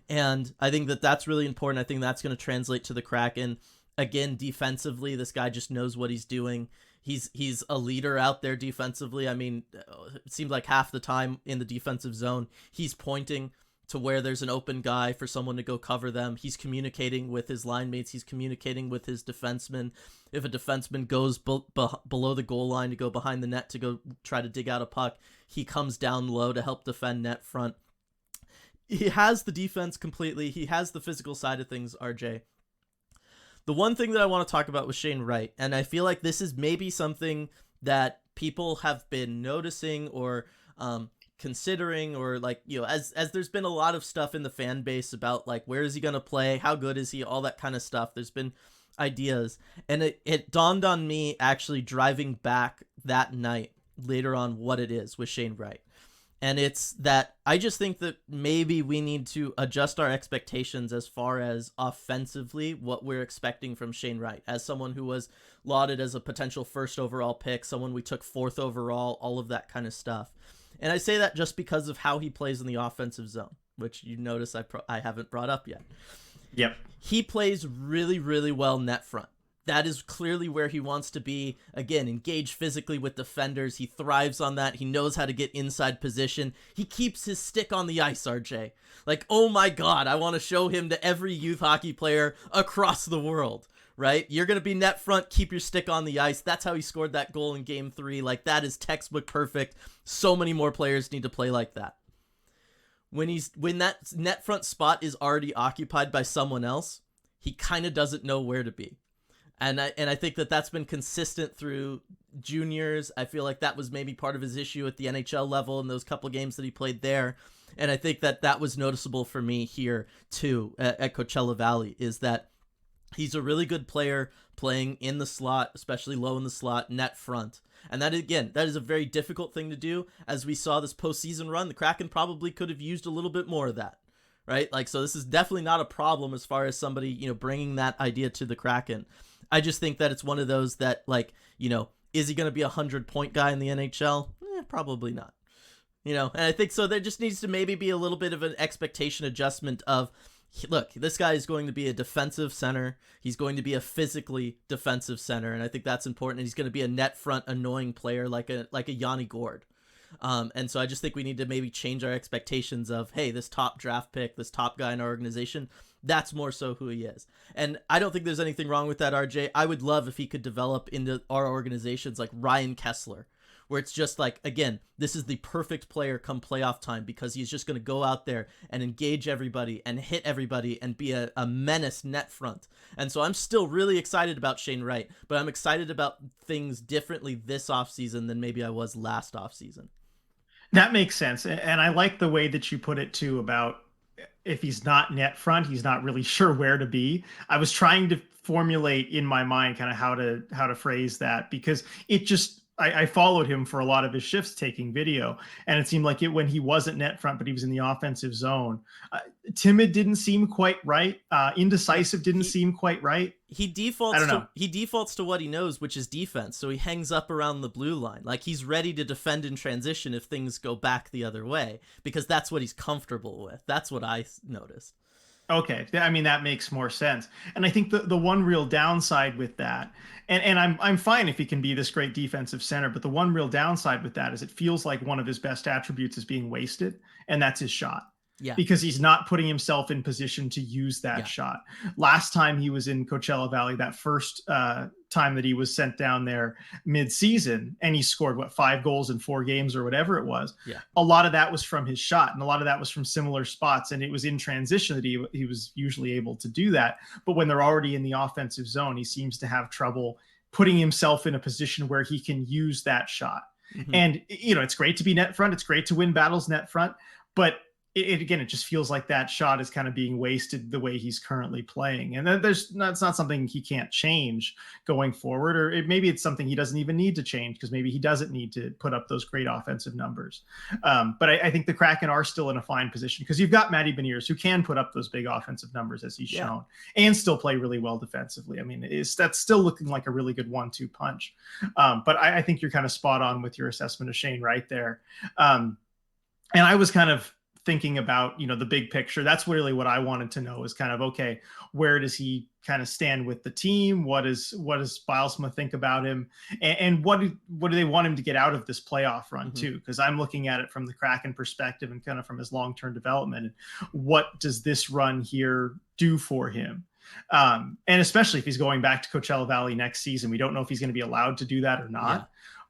And I think that that's really important. I think that's going to translate to the Kraken. Again, defensively, this guy just knows what he's doing. He's a leader out there defensively. I mean, it seems like half the time in the defensive zone, he's pointing to where there's an open guy for someone to go cover them. He's communicating with his line mates. He's communicating with his defenseman. If a defenseman goes below the goal line to go behind the net to go try to dig out a puck, he comes down low to help defend net front. He has the defense completely. He has the physical side of things, RJ. The one thing that I want to talk about was Shane Wright, and I feel like this is maybe something that people have been noticing or considering, or like, you know, as there's been a lot of stuff in the fan base about like, where is he going to play? How good is he? All that kind of stuff. There's been ideas, and it dawned on me actually driving back that night later on what it is with Shane Wright. And it's that I just think that maybe we need to adjust our expectations as far as offensively what we're expecting from Shane Wright, as someone who was lauded as a potential first overall pick, someone we took fourth overall, all of that kind of stuff. And I say that just because of how he plays in the offensive zone, which you notice I haven't brought up yet. Yep. He plays really, really well net front. That is clearly where he wants to be. Again, engaged physically with defenders. He thrives on that. He knows how to get inside position. He keeps his stick on the ice, RJ. Like, oh my God, I want to show him to every youth hockey player across the world, right? You're going to be net front, keep your stick on the ice. That's how he scored that goal in Game 3. Like, that is textbook perfect. So many more players need to play like that. When that net front spot is already occupied by someone else, he kind of doesn't know where to be. And I think that that's been consistent through juniors. I feel like that was maybe part of his issue at the NHL level in those couple games that he played there. And I think that was noticeable for me here too at Coachella Valley, is that he's a really good player playing in the slot, especially low in the slot, net front. And that, again, that is a very difficult thing to do. As we saw this postseason run, the Kraken probably could have used a little bit more of that, right? Like, so this is definitely not a problem as far as somebody, you know, bringing that idea to the Kraken. I just think that it's one of those that, like, you know, is he going to be a 100-point guy in the NHL? Probably not. You know, and I think so there just needs to maybe be a little bit of an expectation adjustment of, look, this guy is going to be a defensive center. He's going to be a physically defensive center, and I think that's important. And he's going to be a net front annoying player like a Yanni Gourde. And so I just think we need to maybe change our expectations of, hey, this top draft pick, this top guy in our organization, that's more so who he is. And I don't think there's anything wrong with that, RJ. I would love if he could develop into our organizations like Ryan Kessler, where it's just like, again, this is the perfect player come playoff time, because he's just going to go out there and engage everybody and hit everybody and be a menace net front. And so I'm still really excited about Shane Wright, but I'm excited about things differently this offseason than maybe I was last offseason. That makes sense. And I like the way that you put it too, about if he's not net front, he's not really sure where to be. I was trying to formulate in my mind kind of how to phrase that, because it just I followed him for a lot of his shifts taking video, and it seemed like it when he wasn't net front, but he was in the offensive zone. Timid didn't seem quite right. Indecisive didn't seem quite right. He defaults to what he knows, which is defense. So he hangs up around the blue line. Like, he's ready to defend in transition if things go back the other way, because that's what he's comfortable with. That's what I noticed. Okay, I mean, that makes more sense. And I think the one real downside with that, and I'm fine if he can be this great defensive center, but the one real downside with that is it feels like one of his best attributes is being wasted, and that's his shot. Yeah. Because he's not putting himself in position to use that shot. Last time he was in Coachella Valley, that first time that he was sent down there mid-season, and he scored 5 goals in 4 games or whatever it was. Yeah. A lot of that was from his shot, and a lot of that was from similar spots, and it was in transition that he was usually able to do that. But when they're already in the offensive zone, he seems to have trouble putting himself in a position where he can use that shot. Mm-hmm. And it's great to be net front. It's great to win battles net front, but it just feels like that shot is kind of being wasted the way he's currently playing. And then it's not something he can't change going forward, or maybe it's something he doesn't even need to change, because maybe he doesn't need to put up those great offensive numbers. But I think the Kraken are still in a fine position, because you've got Matty Beniers, who can put up those big offensive numbers as he's shown, and still play really well defensively. I mean, that's still looking like a really good 1-2 punch. But I think you're kind of spot on with your assessment of Shane Wright there. And I was kind of thinking about, the big picture. That's really what I wanted to know, is kind of, okay, where does he kind of stand with the team? What does Bylsma think about him? And what do they want him to get out of this playoff run too? Because I'm looking at it from the Kraken perspective and kind of from his long-term development. What does this run here do for him? And especially if he's going back to Coachella Valley next season, we don't know if he's going to be allowed to do that or not. Yeah.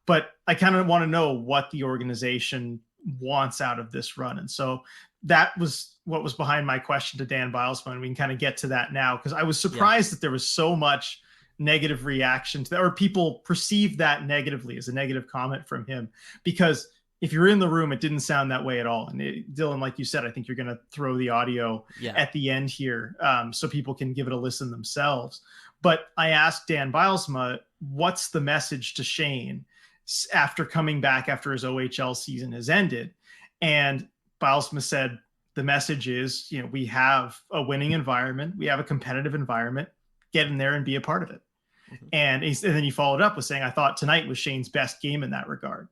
But I kind of want to know what the organization wants out of this run. And so that was what was behind my question to Dan Bylsma, and we can kind of get to that now, because I was surprised that there was so much negative reaction to that, or people perceived that negatively as a negative comment from him, because if you're in the room, it didn't sound that way at all. And Dylan, like you said, I think you're going to throw the audio at the end here, so people can give it a listen themselves. But I asked Dan Bylsma, what's the message to Shane after coming back after his OHL season has ended? And Bylsma said, the message is, we have a winning environment. We have a competitive environment. Get in there and be a part of it. Mm-hmm. And then he followed up with saying, I thought tonight was Shane's best game in that regard.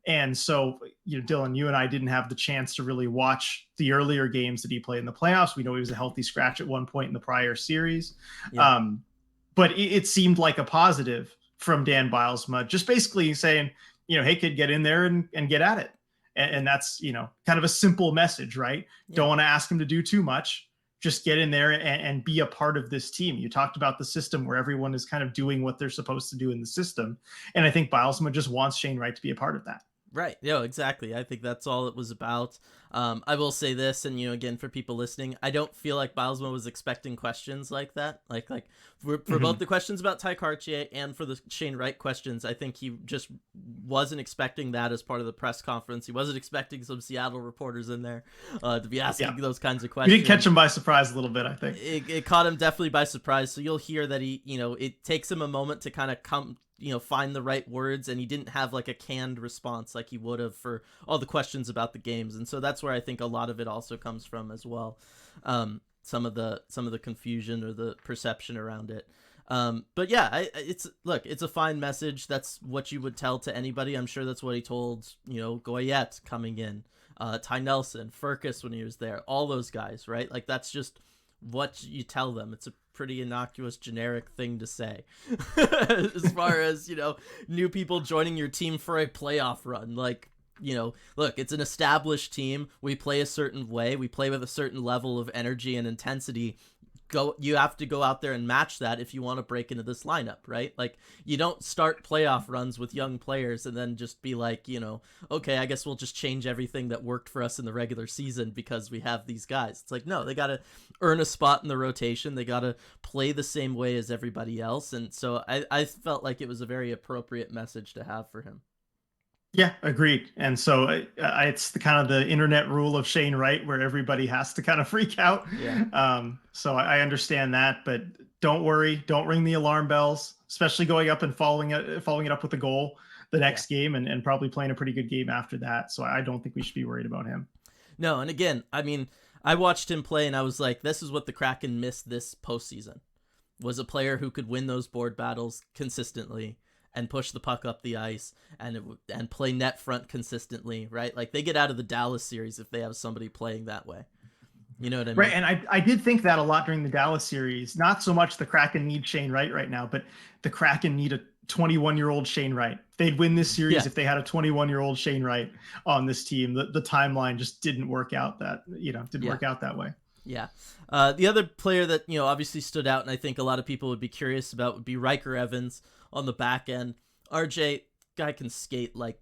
And so, Dylan, you and I didn't have the chance to really watch the earlier games that he played in the playoffs. We know he was a healthy scratch at one point in the prior series. Yeah. But it seemed like a positive from Dan Bylsma, just basically saying, hey, kid, get in there and get at it. And that's, kind of a simple message, right? Yeah. Don't want to ask him to do too much. Just get in there and be a part of this team. You talked about the system where everyone is kind of doing what they're supposed to do in the system. And I think Bylsma just wants Shane Wright to be a part of that. Right. Yeah, exactly. I think that's all it was about. I will say this, and again, for people listening, I don't feel like Bylsma was expecting questions like that. Like for both the questions about Ty Cartier and for the Shane Wright questions, I think he just wasn't expecting that as part of the press conference. He wasn't expecting some Seattle reporters in there to be asking those kinds of questions. You did catch him by surprise a little bit, I think. It caught him definitely by surprise. So you'll hear that he, it takes him a moment to kind of find the right words, and he didn't have like a canned response like he would have for all the questions about the games. And so that's where I think a lot of it also comes from as well. Some of the confusion or the perception around it. But yeah, it's a fine message. That's what you would tell to anybody. I'm sure that's what he told, Goyette coming in, Ty Nelson, Furcus when he was there, all those guys, right? Like, that's just what you tell them. It's a pretty innocuous, generic thing to say as far as, new people joining your team for a playoff run. Like, look, it's an established team. We play a certain way. We play with a certain level of energy and intensity. You have to go out there and match that if you want to break into this lineup, right? Like, you don't start playoff runs with young players and then just be like, okay, I guess we'll just change everything that worked for us in the regular season because we have these guys. It's like, no, they got to earn a spot in the rotation. They got to play the same way as everybody else. And so I felt like it was a very appropriate message to have for him. Yeah, agreed. And so it's the kind of the internet rule of Shane Wright where everybody has to kind of freak out. Yeah. So I understand that, but don't worry, don't ring the alarm bells, especially going up and following it up with a goal the next game, and probably playing a pretty good game after that. So I don't think we should be worried about him. No, and again, I mean, I watched him play and I was like, this is what the Kraken missed this postseason, was a player who could win those board battles consistently and push the puck up the ice and play net front consistently, right? Like, they get out of the Dallas series if they have somebody playing that way. You know what I mean? Right, and I did think that a lot during the Dallas series. Not so much the Kraken need Shane Wright right now, but the Kraken need a 21-year-old Shane Wright. They'd win this series if they had a 21-year-old Shane Wright on this team. The timeline just didn't work out work out that way. Yeah. The other player that, obviously stood out and I think a lot of people would be curious about would be Riker Evans on the back end. RJ, guy can skate like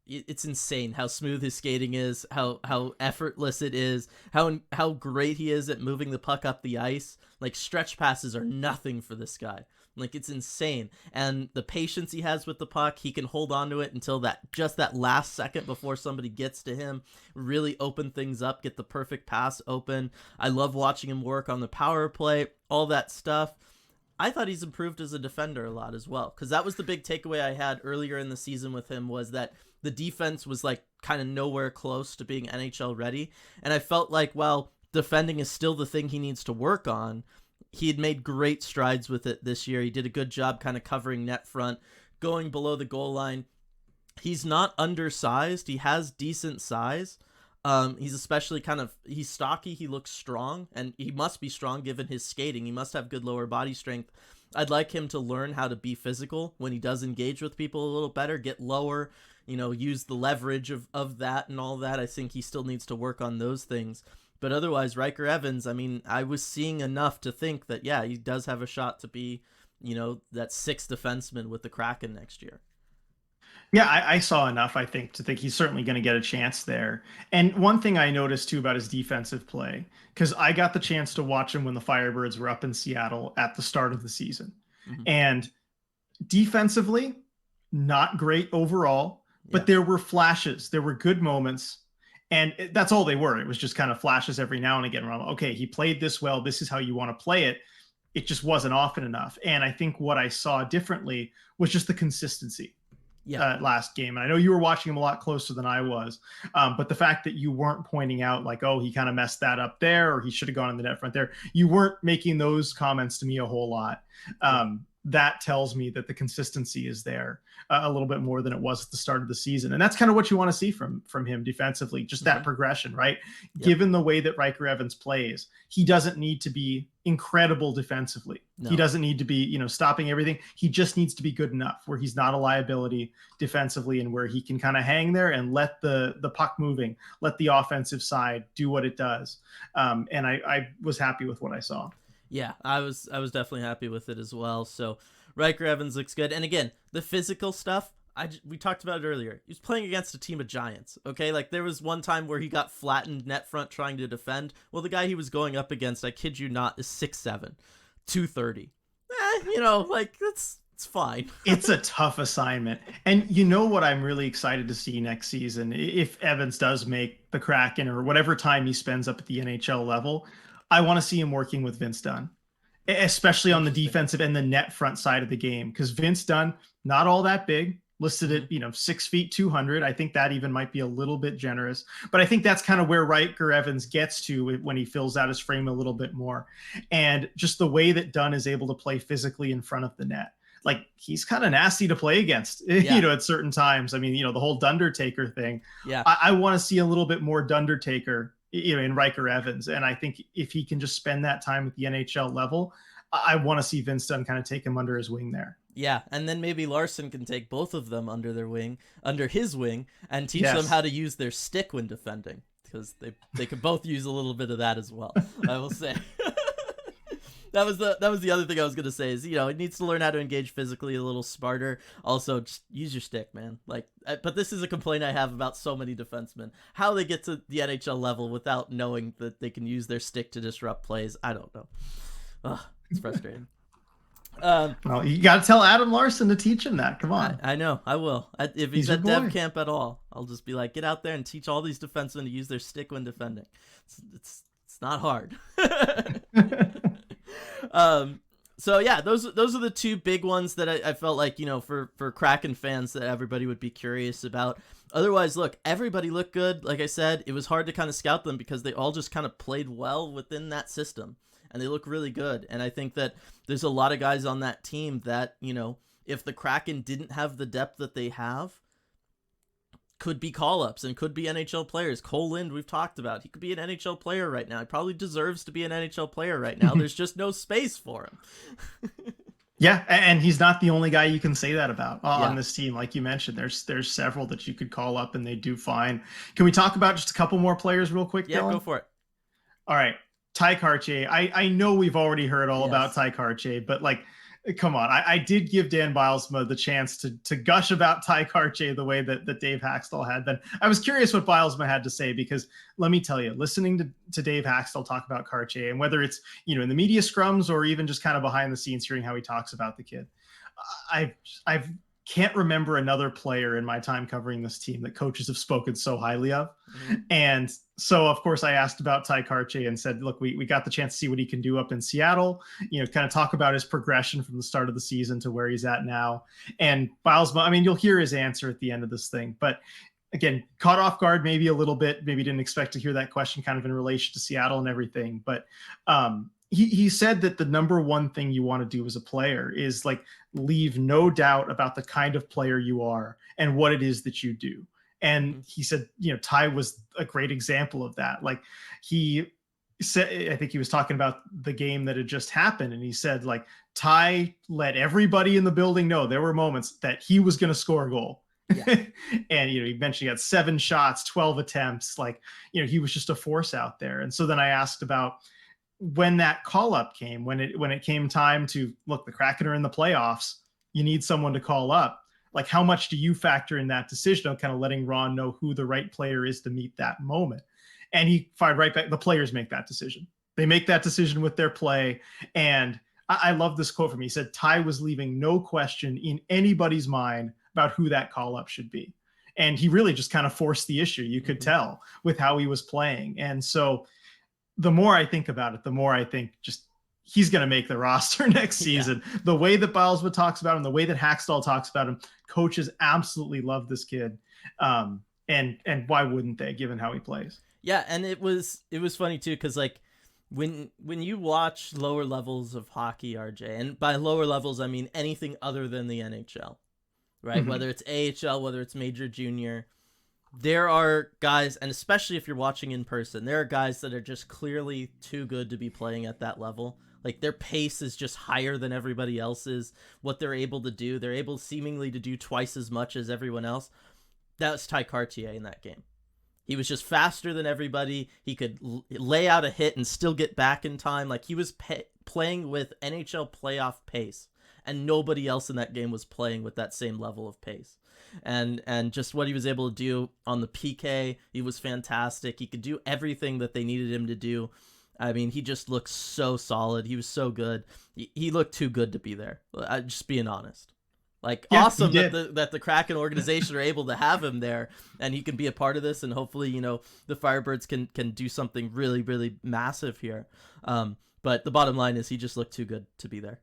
it's insane how smooth his skating is, how effortless it is, how great he is at moving the puck up the ice. Like, stretch passes are nothing for this guy. Like, it's insane. And the patience he has with the puck, he can hold on to it until that last second before somebody gets to him, really open things up, get the perfect pass open. I love watching him work on the power play, all that stuff. I thought he's improved as a defender a lot as well, because that was the big takeaway I had earlier in the season with him, was that the defense was like kind of nowhere close to being NHL ready. And I felt like while defending is still the thing he needs to work on, he had made great strides with it this year. He did a good job kind of covering net front, going below the goal line. He's not undersized. He has decent size. He's especially he's stocky. He looks strong, and he must be strong given his skating. He must have good lower body strength. I'd like him to learn how to be physical when he does engage with people a little better, get lower, use the leverage of that and all that. I think he still needs to work on those things. But otherwise, Riker Evans, I mean, I was seeing enough to think that, yeah, he does have a shot to be, that sixth defenseman with the Kraken next year. Yeah, I saw enough, I think, to think he's certainly going to get a chance there. And one thing I noticed, too, about his defensive play, because I got the chance to watch him when the Firebirds were up in Seattle at the start of the season. Mm-hmm. And defensively, not great overall, but there were flashes. There were good moments. And that's all they were. It was just kind of flashes every now and again. Okay, he played this well. This is how you want to play it. It just wasn't often enough. And I think what I saw differently was just the consistency. Last game. And I know you were watching him a lot closer than I was. But the fact that you weren't pointing out like, oh, he kind of messed that up there, or he should have gone in the net front there. You weren't making those comments to me a whole lot. That tells me that the consistency is there a little bit more than it was at the start of the season. And that's kind of what you want to see from him defensively, just that progression, right? Yep. Given the way that Riker Evans plays, he doesn't need to be incredible defensively. No. He doesn't need to be, stopping everything. He just needs to be good enough where he's not a liability defensively, and where he can kind of hang there and let the puck moving, let the offensive side do what it does. And I was happy with what I saw. Yeah, I was definitely happy with it as well. So Riker Evans looks good. And again, the physical stuff, we talked about it earlier. He was playing against a team of giants, okay? Like, there was one time where he got flattened net front trying to defend. Well, the guy he was going up against, I kid you not, is 6'7", 230. It's fine. It's a tough assignment. And you know what I'm really excited to see next season? If Evans does make the Kraken, or whatever time he spends up at the NHL level, I want to see him working with Vince Dunn, especially on the defensive and the net front side of the game. Because Vince Dunn, not all that big, listed at 6 feet 200. I think that even might be a little bit generous, but I think that's kind of where Riker Evans gets to when he fills out his frame a little bit more. And just the way that Dunn is able to play physically in front of the net, like, he's kind of nasty to play against, at certain times. I mean, the whole Dundertaker thing. Yeah, I want to see a little bit more Dundertaker in Riker Evans. And I think if he can just spend that time at the NHL level, I want to see Vince Dunn kind of take him under his wing there. Yeah, and then maybe Larson can take both of them under his wing, and teach them how to use their stick when defending, because they could both use a little bit of that as well, I will say. That was the other thing I was going to say is, he needs to learn how to engage physically a little smarter. Also, just use your stick, man. But this is a complaint I have about so many defensemen. How they get to the NHL level without knowing that they can use their stick to disrupt plays, I don't know. Ugh, it's frustrating. Well, you got to tell Adam Larson to teach him that. Come on. I know. I will. If he's at dev camp at all, I'll just be like, get out there and teach all these defensemen to use their stick when defending. It's not hard. So yeah, those are the two big ones that I felt like, for Kraken fans that everybody would be curious about. Otherwise, look, everybody looked good. Like I said, it was hard to kind of scout them because they all just kind of played well within that system, and they look really good. And I think that there's a lot of guys on that team that, if the Kraken didn't have the depth that they have, could be call-ups and could be NHL players. Cole Lind, we've talked about. He could be an NHL player right now. He probably deserves to be an NHL player right now. There's just no space for him. Yeah, and he's not the only guy you can say that about on this team. Like you mentioned, there's several that you could call up and they do fine. Can we talk about just a couple more players real quick, Yeah, Dylan? go for it. All right. Ty Cartier. I know we've already heard all about Ty Cartier, but like, come on. I did give Dan Bylsma the chance to gush about Ty Cartier the way that Dave Haxtell had been. I was curious what Bylsma had to say, because let me tell you, listening to Dave Haxtell talk about Cartier, and whether it's, in the media scrums or even just kind of behind the scenes, hearing how he talks about the kid, I've can't remember another player in my time covering this team that coaches have spoken so highly of. Mm-hmm. And so, of course, I asked about Ty Cartier and said, look, we got the chance to see what he can do up in Seattle, kind of talk about his progression from the start of the season to where he's at now. And Bylsma, I mean, you'll hear his answer at the end of this thing. But again, caught off guard maybe a little bit, maybe didn't expect to hear that question kind of in relation to Seattle and everything. But he said that the number one thing you want to do as a player is like leave no doubt about the kind of player you are and what it is that you do. And he said, Ty was a great example of that. Like he said, I think he was talking about the game that had just happened. And he said, like, Ty let everybody in the building know there were moments that he was going to score a goal. Yeah. And, he mentioned he got 7 shots, 12 attempts. Like, he was just a force out there. And so then I asked about when that call up came, when it came time to look, the Kraken are in the playoffs, you need someone to call up. Like, how much do you factor in that decision of kind of letting Ron know who the right player is to meet that moment? And he fired right back. The players make that decision. They make that decision with their play. And I love this quote from him. He said, Ty was leaving no question in anybody's mind about who that call up should be. And he really just kind of forced the issue. You could tell with how he was playing. And so the more I think about it, the more I think just he's going to make the roster next season. Yeah. The way that Bylsma talks about him, the way that Haxtell talks about him, coaches absolutely love this kid. And why wouldn't they, given how he plays? Yeah, and it was funny too, because like when you watch lower levels of hockey, RJ, and by lower levels I mean anything other than the NHL, right? Mm-hmm. Whether it's AHL, whether it's major, junior, there are guys, and especially if you're watching in person, there are guys that are just clearly too good to be playing at that level. Like, their pace is just higher than everybody else's. What they're able to do, they're able seemingly to do twice as much as everyone else. That was Ty Cartier in that game. He was just faster than everybody. He could lay out a hit and still get back in time. Like, he was playing with NHL playoff pace, and nobody else in that game was playing with that same level of pace. And just what he was able to do on the PK, he was fantastic. He could do everything that they needed him to do. I mean, he just looked so solid. He was so good. He looked too good to be there. Just being honest. Like, yeah, awesome that the Kraken organization are able to have him there, and he can be a part of this, and hopefully, the Firebirds can do something really, really massive here. But the bottom line is he just looked too good to be there.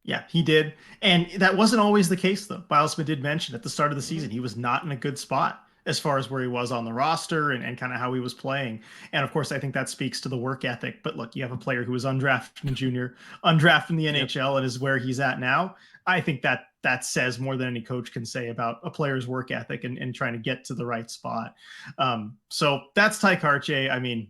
Yeah, he did. And that wasn't always the case, though. Bylsma did mention at the start of the season, he was not in a good spot as far as where he was on the roster and kind of how he was playing. And of course, I think that speaks to the work ethic. But look, you have a player who was undrafted in junior, undrafted in the NHL, and is where he's at now. I think that says more than any coach can say about a player's work ethic and trying to get to the right spot. So that's Ty Cartier. I mean,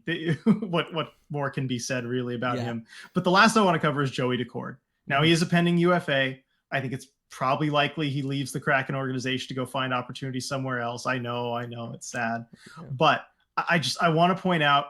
what more can be said really about him? But the last I want to cover is Joey Daccord. Now, he is a pending UFA. I think it's probably likely he leaves the Kraken organization to go find opportunity somewhere else. I know it's sad, but I want to point out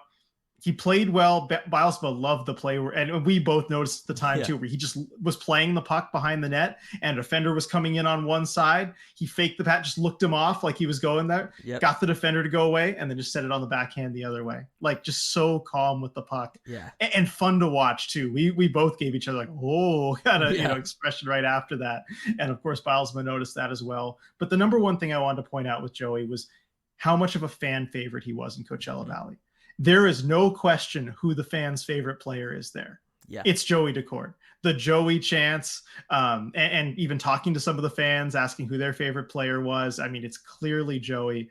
he played well. Bylsma loved the play, and we both noticed at the time too, where he just was playing the puck behind the net, and a defender was coming in on one side. He faked the pat, just looked him off like he was going there, got the defender to go away, and then just set it on the backhand the other way. Like, just so calm with the puck, and fun to watch too. We both gave each other like, oh, kind of expression right after that, and of course Bylsma noticed that as well. But the number one thing I wanted to point out with Joey was how much of a fan favorite he was in Coachella Valley. There is no question who the fans' favorite player is there. Yeah. It's Joey Decord. The Joey chants, and even talking to some of the fans, asking who their favorite player was. I mean, it's clearly Joey.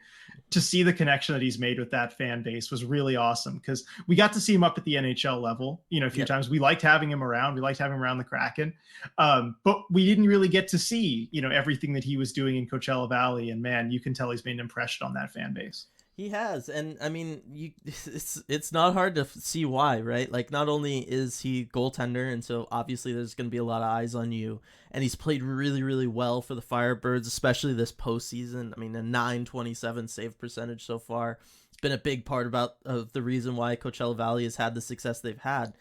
To see the connection that he's made with that fan base was really awesome, because we got to see him up at the NHL level, a few times. We liked having him around. We liked having him around the Kraken. But we didn't really get to see, everything that he was doing in Coachella Valley. And man, you can tell he's made an impression on that fan base. He has, and I mean, it's not hard to see why, right? Like, not only is he goaltender, and so obviously there's going to be a lot of eyes on you, and he's played really, really well for the Firebirds, especially this postseason. I mean, a .927 save percentage so far. It's been a big part about the reason why Coachella Valley has had the success they've had.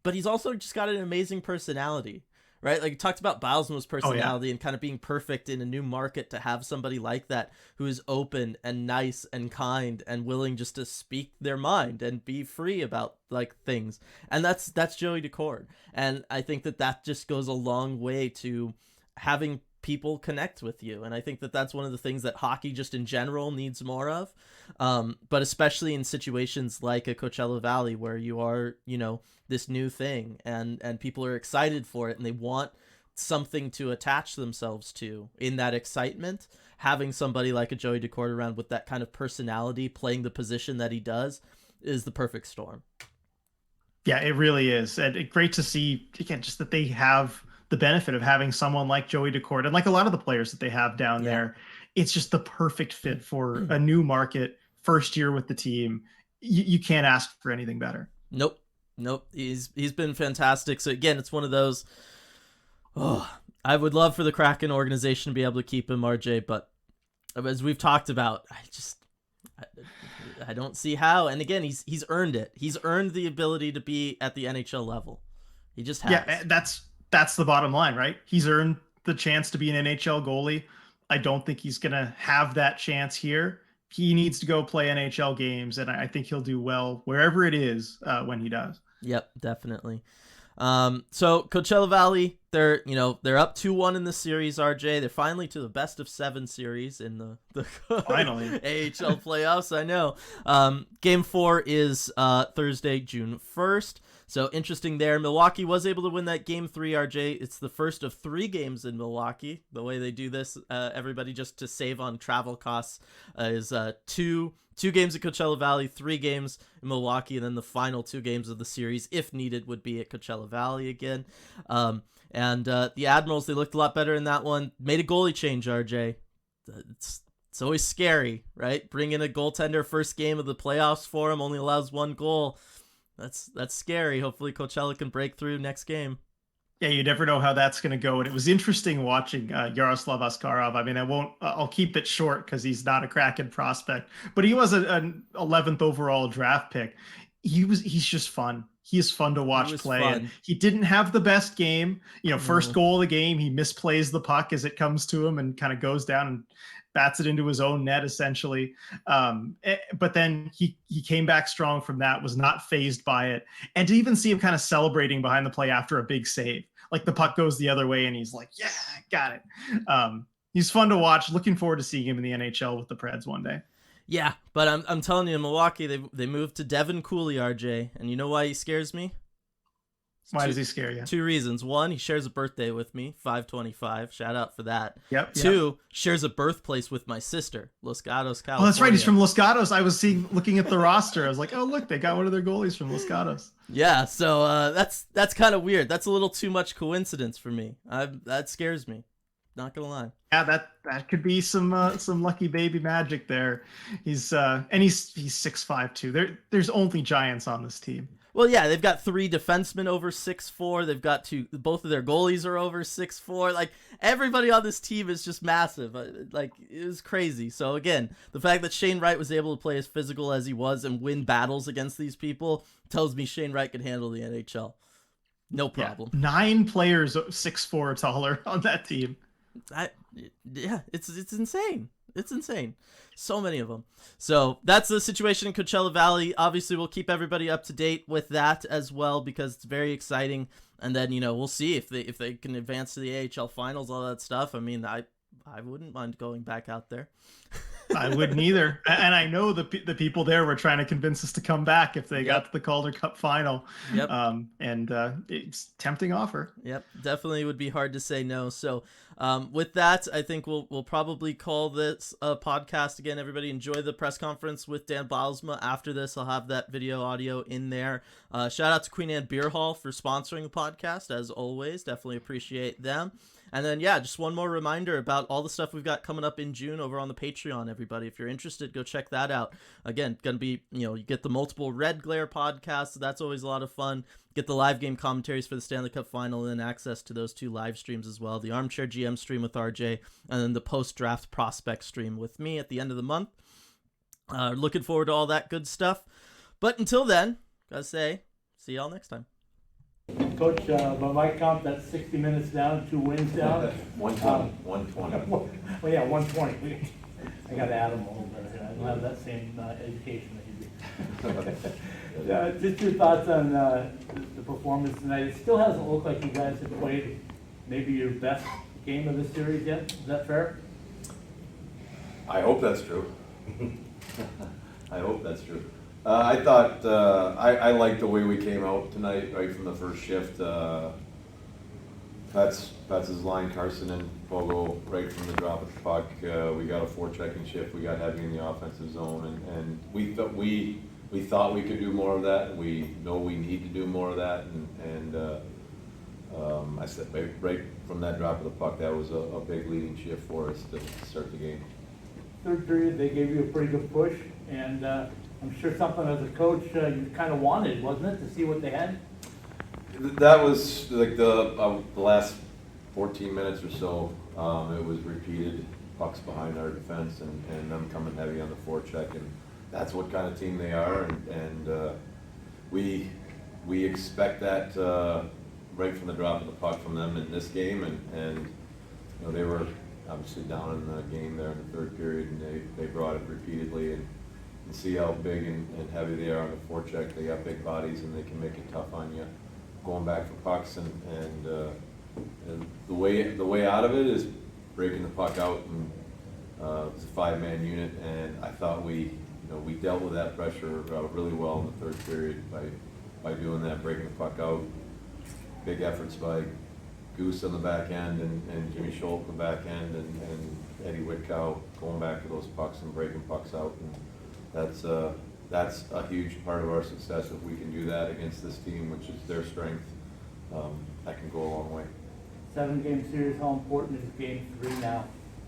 But he's also just got an amazing personality. Right? Like, you talked about Bylsma's personality and kind of being perfect in a new market. To have somebody like that who is open and nice and kind and willing just to speak their mind and be free about like things. And that's Joey Decord. And I think that just goes a long way to having people connect with you. And I think that that's one of the things that hockey just in general needs more of. But especially in situations like a Coachella Valley, where you are, this new thing, and people are excited for it, and they want something to attach themselves to in that excitement. Having somebody like a Joey Decord around with that kind of personality, playing the position that he does, is the perfect storm. Yeah, it really is. And great to see, again, just that they have the benefit of having someone like Joey Decord, and like a lot of the players that they have down there. It's just the perfect fit for a new market, first year with the team. You can't ask for anything better. Nope. He's been fantastic. So again, it's one of those, I would love for the Kraken organization to be able to keep him, RJ, but as we've talked about, I don't see how. And again, he's earned it. He's earned the ability to be at the NHL level. He just has. Yeah, that's the bottom line, right? He's earned the chance to be an NHL goalie. I don't think he's going to have that chance here. He needs to go play NHL games, and I think he'll do well wherever it is when he does. Yep, definitely. So Coachella Valley, they're up 2-1 in the series, RJ. They're finally to the best of 7 series in the finally AHL playoffs. I know. Game 4 is Thursday, June 1st. So interesting there. Milwaukee was able to win that Game 3, RJ. It's the first of 3 games in Milwaukee. The way they do this, everybody, just to save on travel costs, is 2 games at Coachella Valley, 3 games in Milwaukee, and then the final 2 games of the series, if needed, would be at Coachella Valley again. And the Admirals, they looked a lot better in that one. Made a goalie change, RJ. It's always scary, right? Bring in a goaltender, first game of the playoffs for him, only allows 1 goal. That's scary. Hopefully Coachella can break through next game. Yeah, you never know how that's going to go. And it was interesting watching Yaroslav Askarov. I mean, I'll keep it short because he's not a Kraken prospect, but he was an 11th overall draft pick. He's just fun. He is fun to watch play. And he didn't have the best game. First goal of the game, he misplays the puck as it comes to him and kind of goes down and bats it into his own net, essentially. But then he came back strong from that, was not fazed by it. And to even see him kind of celebrating behind the play after a big save, like the puck goes the other way and he's like, yeah, got it. He's fun to watch. Looking forward to seeing him in the NHL with the Preds one day. Yeah, but I'm telling you, in Milwaukee, they moved to Devin Cooley, RJ. And you know why he scares me? Why does he scare you? 2 reasons. 1, he shares a birthday with me, 5/25. Shout out for that. Yep. 2, shares a birthplace with my sister, Los Gatos, California. Oh, that's right. He's from Los Gatos. I was looking at the roster. I was like, oh, look, they got one of their goalies from Los Gatos. Yeah, so that's kind of weird. That's a little too much coincidence for me. That scares me. Not gonna lie. Yeah, that could be some lucky baby magic there. He's 6'5" too. There's only giants on this team. Well, yeah, they've got 3 defensemen over 6'4". They've got both of their goalies are over 6'4". Like, everybody on this team is just massive. Like, it was crazy. So again, the fact that Shane Wright was able to play as physical as he was and win battles against these people tells me Shane Wright can handle the NHL. No problem. Yeah, 9 players 6'4" or taller on that team. It's insane. It's insane. So many of them. So that's the situation in Coachella Valley. Obviously, we'll keep everybody up to date with that as well, because it's very exciting. And then, we'll see if they can advance to the AHL finals, all that stuff. I mean, I wouldn't mind going back out there. I wouldn't either. And I know the people there were trying to convince us to come back if they got to the Calder Cup final. Yep. And it's tempting offer. Yep, definitely would be hard to say no. So, with that, I think we'll probably call this a podcast again. Everybody enjoy the press conference with Dan Bylsma. After this, I'll have that video audio in there. Shout out to Queen Anne Beer Hall for sponsoring the podcast, as always. Definitely appreciate them. And then, yeah, just one more reminder about all the stuff we've got coming up in June over on the Patreon, everybody. If you're interested, go check that out. Again, going to be, you get the multiple Red Glare podcasts. So that's always a lot of fun. Get the live game commentaries for the Stanley Cup Final and access to those 2 live streams as well. The Armchair GM stream with RJ and then the post-draft prospect stream with me at the end of the month. Looking forward to all that good stuff. But until then, gotta say, see y'all next time. Coach, by my count, that's 60 minutes down, 2 wins down. 120. Well, yeah, 120. I got to add them over there. I don't have that same education that you do. Just your thoughts on the performance tonight. It still hasn't looked like you guys have played maybe your best game of the series yet. Is that fair? I hope that's true. I hope that's true. I thought I liked the way we came out tonight, right from the first shift. Pat's line, Carson and Fogo, right from the drop of the puck. We got a 4-checking shift. We got heavy in the offensive zone, and we thought we could do more of that. We know we need to do more of that, and I said right from that drop of the puck, that was a big leading shift for us to start the game. Third period, they gave you a pretty good push, and I'm sure something as a coach you kind of wanted, wasn't it, to see what they had? That was like the last 14 minutes or so. It was repeated pucks behind our defense and them coming heavy on the forecheck, and that's what kind of team they are. And we expect that right from the drop of the puck from them in this game. And they were obviously down in the game there in the third period, and they brought it repeatedly. And see how big and heavy they are on the forecheck. They got big bodies and they can make it tough on you going back for pucks, and the way out of it is breaking the puck out, and it's a 5-man unit, and I thought we dealt with that pressure really well in the third period by doing that, breaking the puck out. Big efforts by Goose on the back end and Jimmy Schultz on the back end and Eddie Whitcow going back to those pucks and breaking pucks out, and that's a huge part of our success. If we can do that against this team, which is their strength, that can go a long way. 7-game series, how important is game 3 now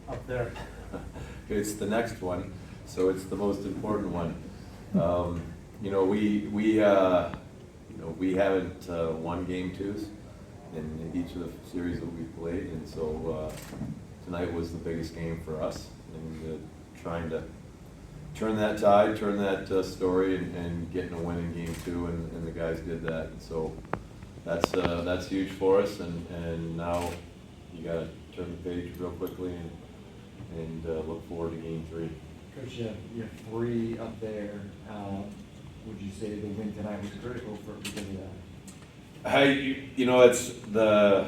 up there? It's the next one, so it's the most important one. We haven't won game 2s in each of the series that we've played, and so tonight was the biggest game for us, and trying to turn that tide, turn that story, and getting a win in game 2, and the guys did that. And so that's huge for us, and now you got to turn the page real quickly and look forward to game 3. Coach, you have 3 up there. Would you say the win tonight was critical for because of that? It's the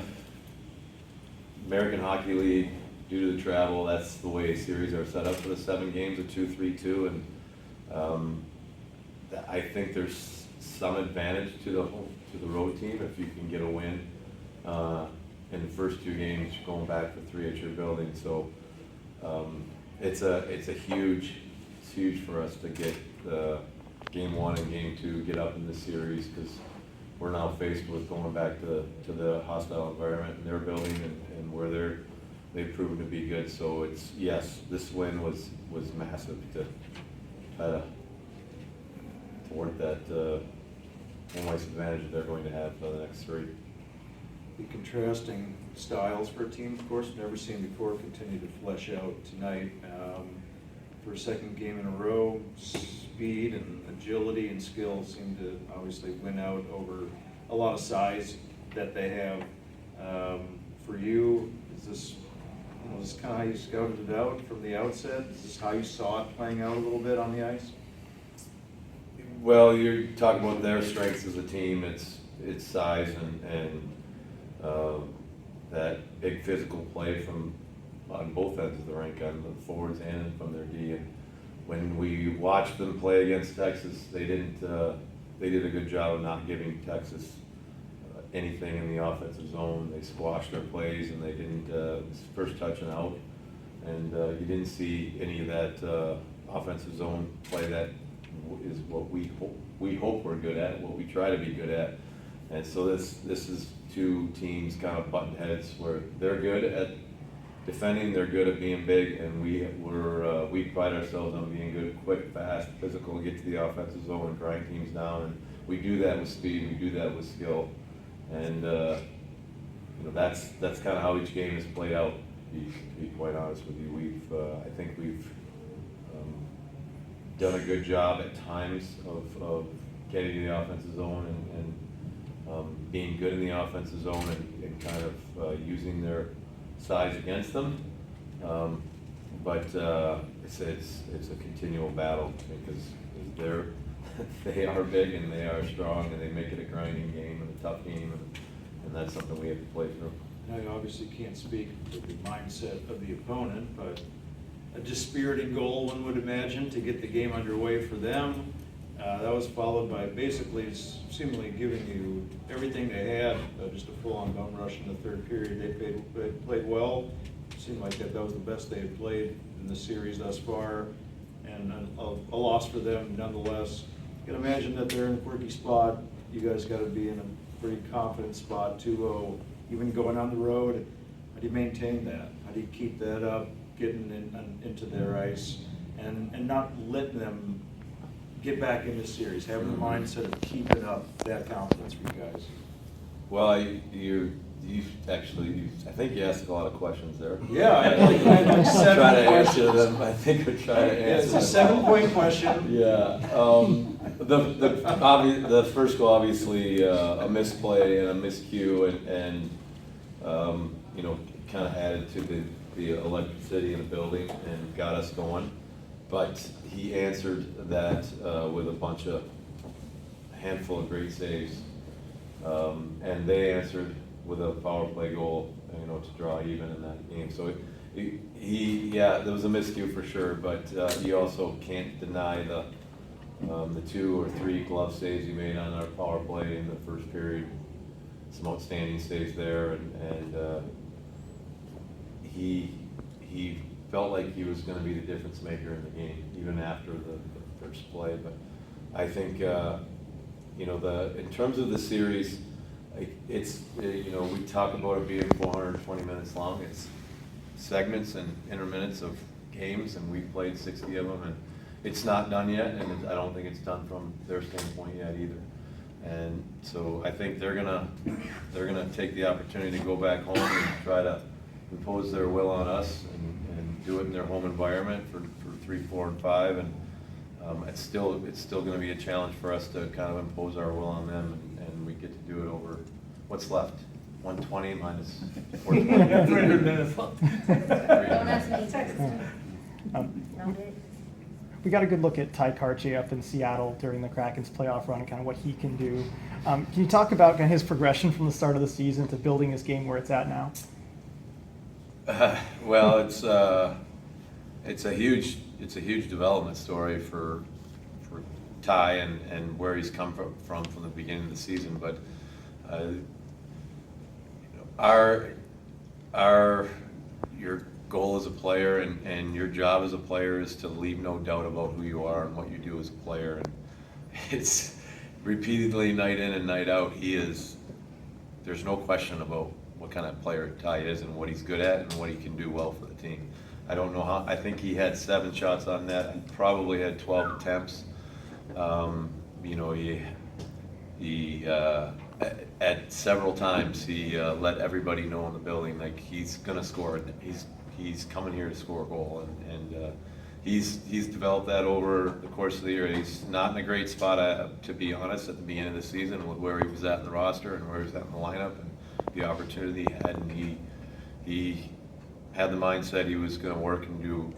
American Hockey League. Due to the travel, that's the way series are set up for the 7 games, a 2-3-2, and I think there's some advantage to the road team if you can get a win in the first 2 games, going back to 3 at your building. So it's huge for us to get game 1 and game 2 get up in this series, because we're now faced with going back to the hostile environment in their building and where they've proven to be good. So this win was massive to try to thwart that home ice advantage that they're going to have for the next 3. The contrasting styles for a team, of course, never seen before, continue to flesh out tonight. For a second game in a row, speed and agility and skill seem to obviously win out over a lot of size that they have. For you, is this kind of how you scouted it out from the outset? Is this how you saw it playing out a little bit on the ice? Well, you're talking about their strengths as a team. It's size and that big physical play from on both ends of the rink, on the forwards and from their D. And when we watched them play against Texas, they did a good job of not giving Texas anything in the offensive zone. They squashed their plays, and they didn't first touch and out. And you didn't see any of that offensive zone play that is what we hope we're good at, what we try to be good at. And so this is two teams kind of button heads where they're good at defending, they're good at being big, and we pride ourselves on being good, quick, fast, physical, get to the offensive zone and grind teams down. And we do that with speed, we do that with skill, and that's kind of how each game has played out. To be quite honest with you, I think we've done a good job at times of getting to the offensive zone and being good in the offensive zone and kind of using their size against them. But it's a continual battle because they are big and they are strong and they make it a grinding game and a tough game, and that's something we have to play through. Now, you obviously can't speak for the mindset of the opponent, but a dispiriting goal, one would imagine, to get the game underway for them. That was followed by basically seemingly giving you everything they had, just a full-on bum rush in the third period. They played well. It seemed like that was the best they had played in the series thus far, and a loss for them nonetheless. You can imagine that they're in a quirky spot. You guys got to be in a pretty confident spot, 2-0, even going on the road. How do you maintain that? How do you keep that up, getting into their ice, and not letting them get back in the series, having the mindset of keeping up that confidence for you guys? Well, I think you asked a lot of questions there. Yeah, I had like 7 try to questions. answer them. I think we're trying to answer It's a them. 7-point question. Yeah. The first goal, obviously, a misplay and a miscue, and kind of added to the electricity in the building and got us going. But he answered that with a handful of great saves, and they answered with a power play goal, to draw even in that game. So there was a miscue for sure, but you also can't deny the 2 or 3 glove saves he made on our power play in the first period. Some outstanding saves there, and he felt like he was going to be the difference maker in the game, even after the first play. But I think, in terms of the series, it's, we talk about it being 420 minutes long. It's segments and interminutes of games, and we've played 60 of them, and it's not done yet, and I don't think it's done from their standpoint yet either. And so I think they're gonna take the opportunity to go back home and try to impose their will on us and do it in their home environment for 3, 4, and 5, and it's still going to be a challenge for us to kind of impose our will on them, and we get to do it over what's left, 120 minus 420. 300 minutes left. Don't ask me Texas. We got a good look at Ty Karche up in Seattle during the Kraken's playoff run and kind of what he can do. Can you talk about kind of his progression from the start of the season to building his game where it's at now? Well, it's a huge development story for Ty and where he's come from the beginning of the season. But your goal as a player and your job as a player is to leave no doubt about who you are and what you do as a player. And it's repeatedly, night in and night out, there's no question about what kind of player Ty is and what he's good at and what he can do well for the team. I don't know how. I think he had 7 shots on net. He probably had 12 attempts. At several times he let everybody know in the building like he's gonna score. He's coming here to score a goal, and he's developed that over the course of the year. He's not in a great spot, to be honest, at the beginning of the season with where he was at in the roster and where he was at in the lineup and the opportunity he had, and he had the mindset he was going to work and do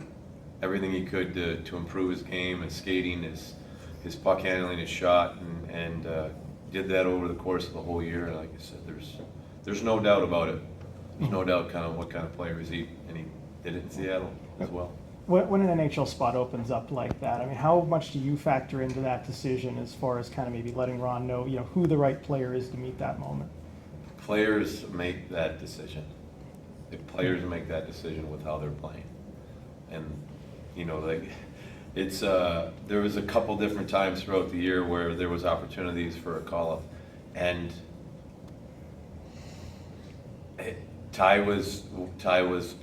everything he could to improve his game, his skating, his puck handling, his shot, and did that over the course of the whole year. And like I said, there's no doubt about it. There's no doubt kind of what kind of player is he, and did it in Seattle as well. When an NHL spot opens up like that, I mean, how much do you factor into that decision as far as kind of maybe letting Ron know, who the right player is to meet that moment? Players make that decision. If players make that decision with how they're playing, and there was a couple different times throughout the year where there was opportunities for a call-up, and Ty was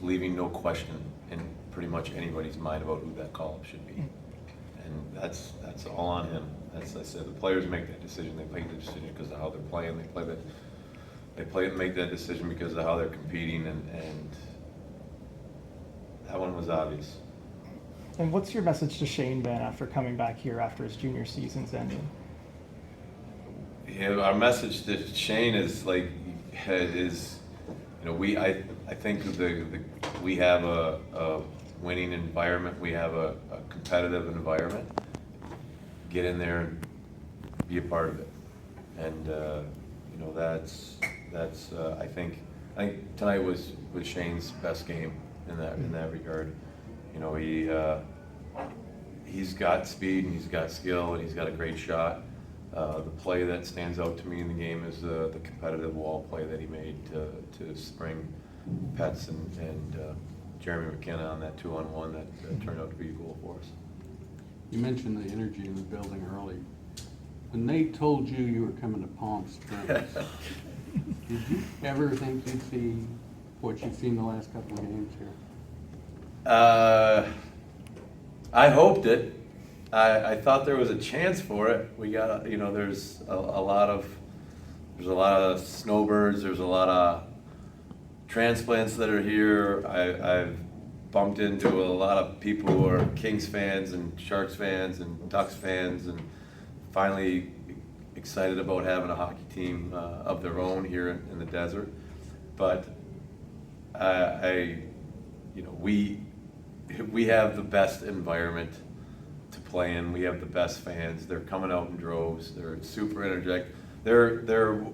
leaving no question in pretty much anybody's mind about who that call-up should be, and that's all on him. As I said, the players make that decision. They make the decision because of how they're playing. Make that decision because of how they're competing, and that one was obvious. And what's your message to Shane Ben after coming back here after his junior season's ended? Yeah, our message to Shane is I think we have a winning environment. We have a competitive environment. Get in there and be a part of it, and I think tonight was Shane's best game in that regard. He's got speed and he's got skill and he's got a great shot. The play that stands out to me in the game is the competitive wall play that he made to spring Pets and Jeremy McKenna on that 2-on-1 that turned out to be a goal for us. You mentioned the energy in the building early. When they told you were coming to Palm Springs, did you ever think you'd see what you've seen the last couple of games here? I hoped it. I thought there was a chance for it. We got, there's a lot of snowbirds. There's a lot of transplants that are here. I've bumped into a lot of people who are Kings fans and Sharks fans and Ducks fans, and finally excited about having a hockey team of their own here in the desert. But we have the best environment to play in. We have the best fans. They're coming out in droves. They're super energetic. They're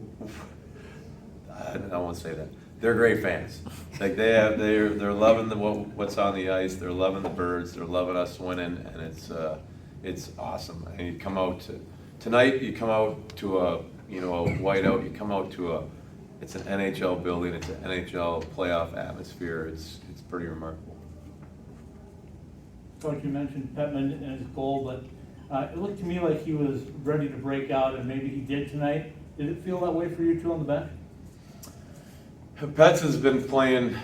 I don't want to say that. They're great fans. They're loving what's on the ice. They're loving the birds. They're loving us winning, and it's awesome. And you come out tonight. You come out to a whiteout. You come out to it's an NHL building. It's an NHL playoff atmosphere. It's pretty remarkable. Coach, you mentioned Petman and his goal, but it looked to me like he was ready to break out, and maybe he did tonight. Did it feel that way for you two on the bench? Pets has been playing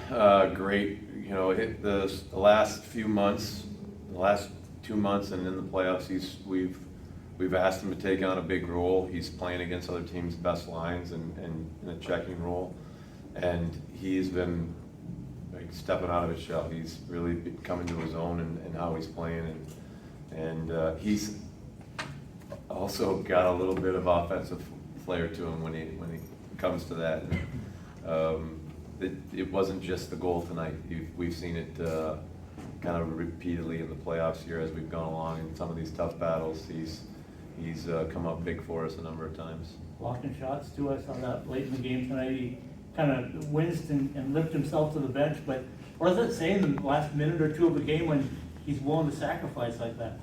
great. The last few months, the last 2 months, and in the playoffs, we've asked him to take on a big role. He's playing against other teams' best lines and in a checking role, and he's been stepping out of his shell. He's really coming to his own and how he's playing, and he's also got a little bit of offensive flair to him when he comes to that. It wasn't just the goal tonight. We've seen it kind of repeatedly in the playoffs here as we've gone along in some of these tough battles. He's come up big for us a number of times. Blocking shots too. I saw that late in the game tonight. He kind of winced and lifted himself to the bench. But what does that say in the last minute or two of the game when he's willing to sacrifice like that?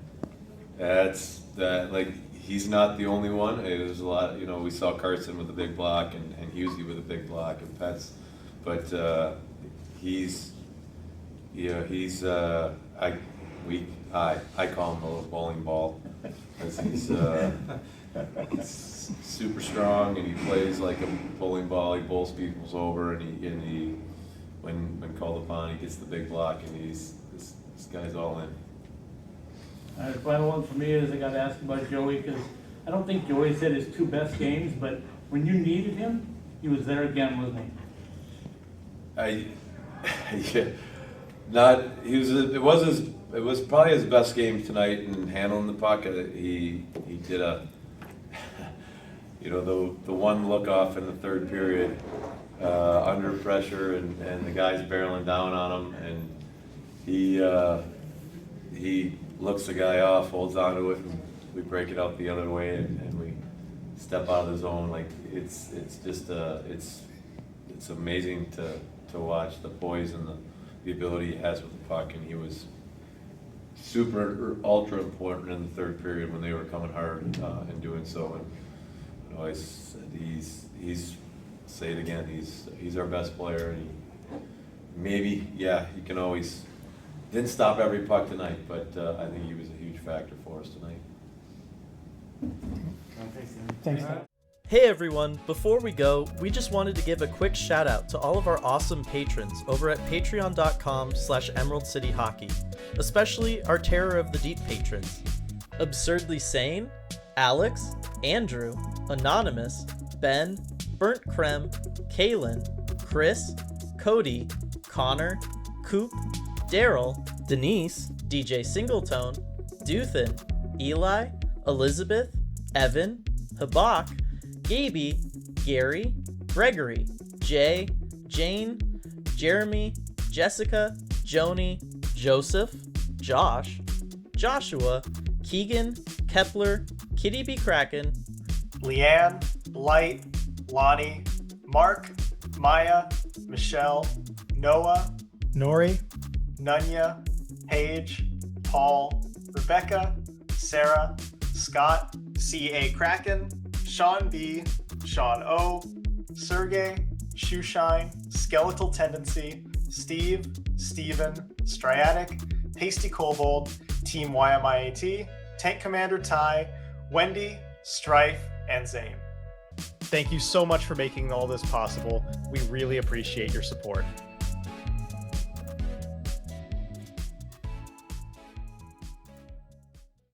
He's not the only one. There's a lot. We saw Carson with a big block and Husey with a big block and Pets, but I call him a little bowling ball, because he's super strong and he plays like a bowling ball. He bowls people over, and he when called upon, he gets the big block, and this guy's all in. The final one for me is I got to ask about Joey, because I don't think Joey said his two best games, but when you needed him, he was there again, wasn't he? It was probably his best game tonight in handling the puck. He did the one look off in the third period under pressure, and the guy's barreling down on him, and he looks the guy off, holds onto it, and we break it out the other way, and we step out of the zone. It's amazing to watch the poise and the ability he has with the puck, and he was super ultra important in the third period when they were coming hard and doing so. And you know, he's say it again, he's our best player, and maybe you can always didn't stop every puck tonight, but I think he was a huge factor for us tonight. Thanks. Hey everyone, before we go, we just wanted to give a quick shout out to all of our awesome patrons over at patreon.com/Emerald City Hockey, especially our Terror of the Deep patrons. Absurdly Sane, Alex, Andrew, Anonymous, Ben, Burnt Creme, Kaylin, Chris, Cody, Connor, Coop, Daryl, Denise, DJ Singletone, Duthin, Eli, Elizabeth, Evan, Habak, Gaby, Gary, Gregory, Jay, Jane, Jeremy, Jessica, Joni, Joseph, Josh, Joshua, Keegan, Kepler, Kitty B. Kraken, Leanne, Light, Lonnie, Mark, Maya, Michelle, Noah, Nori, Nunya, Paige, Paul, Rebecca, Sarah, Scott, C.A. Kraken, Sean B., Sean O., Sergey, Shoeshine, Skeletal Tendency, Steve, Steven, Striatic, Pasty Kobold, Team YMIAT, Tank Commander Ty, Wendy, Strife, and Zane. Thank you so much for making all this possible. We really appreciate your support.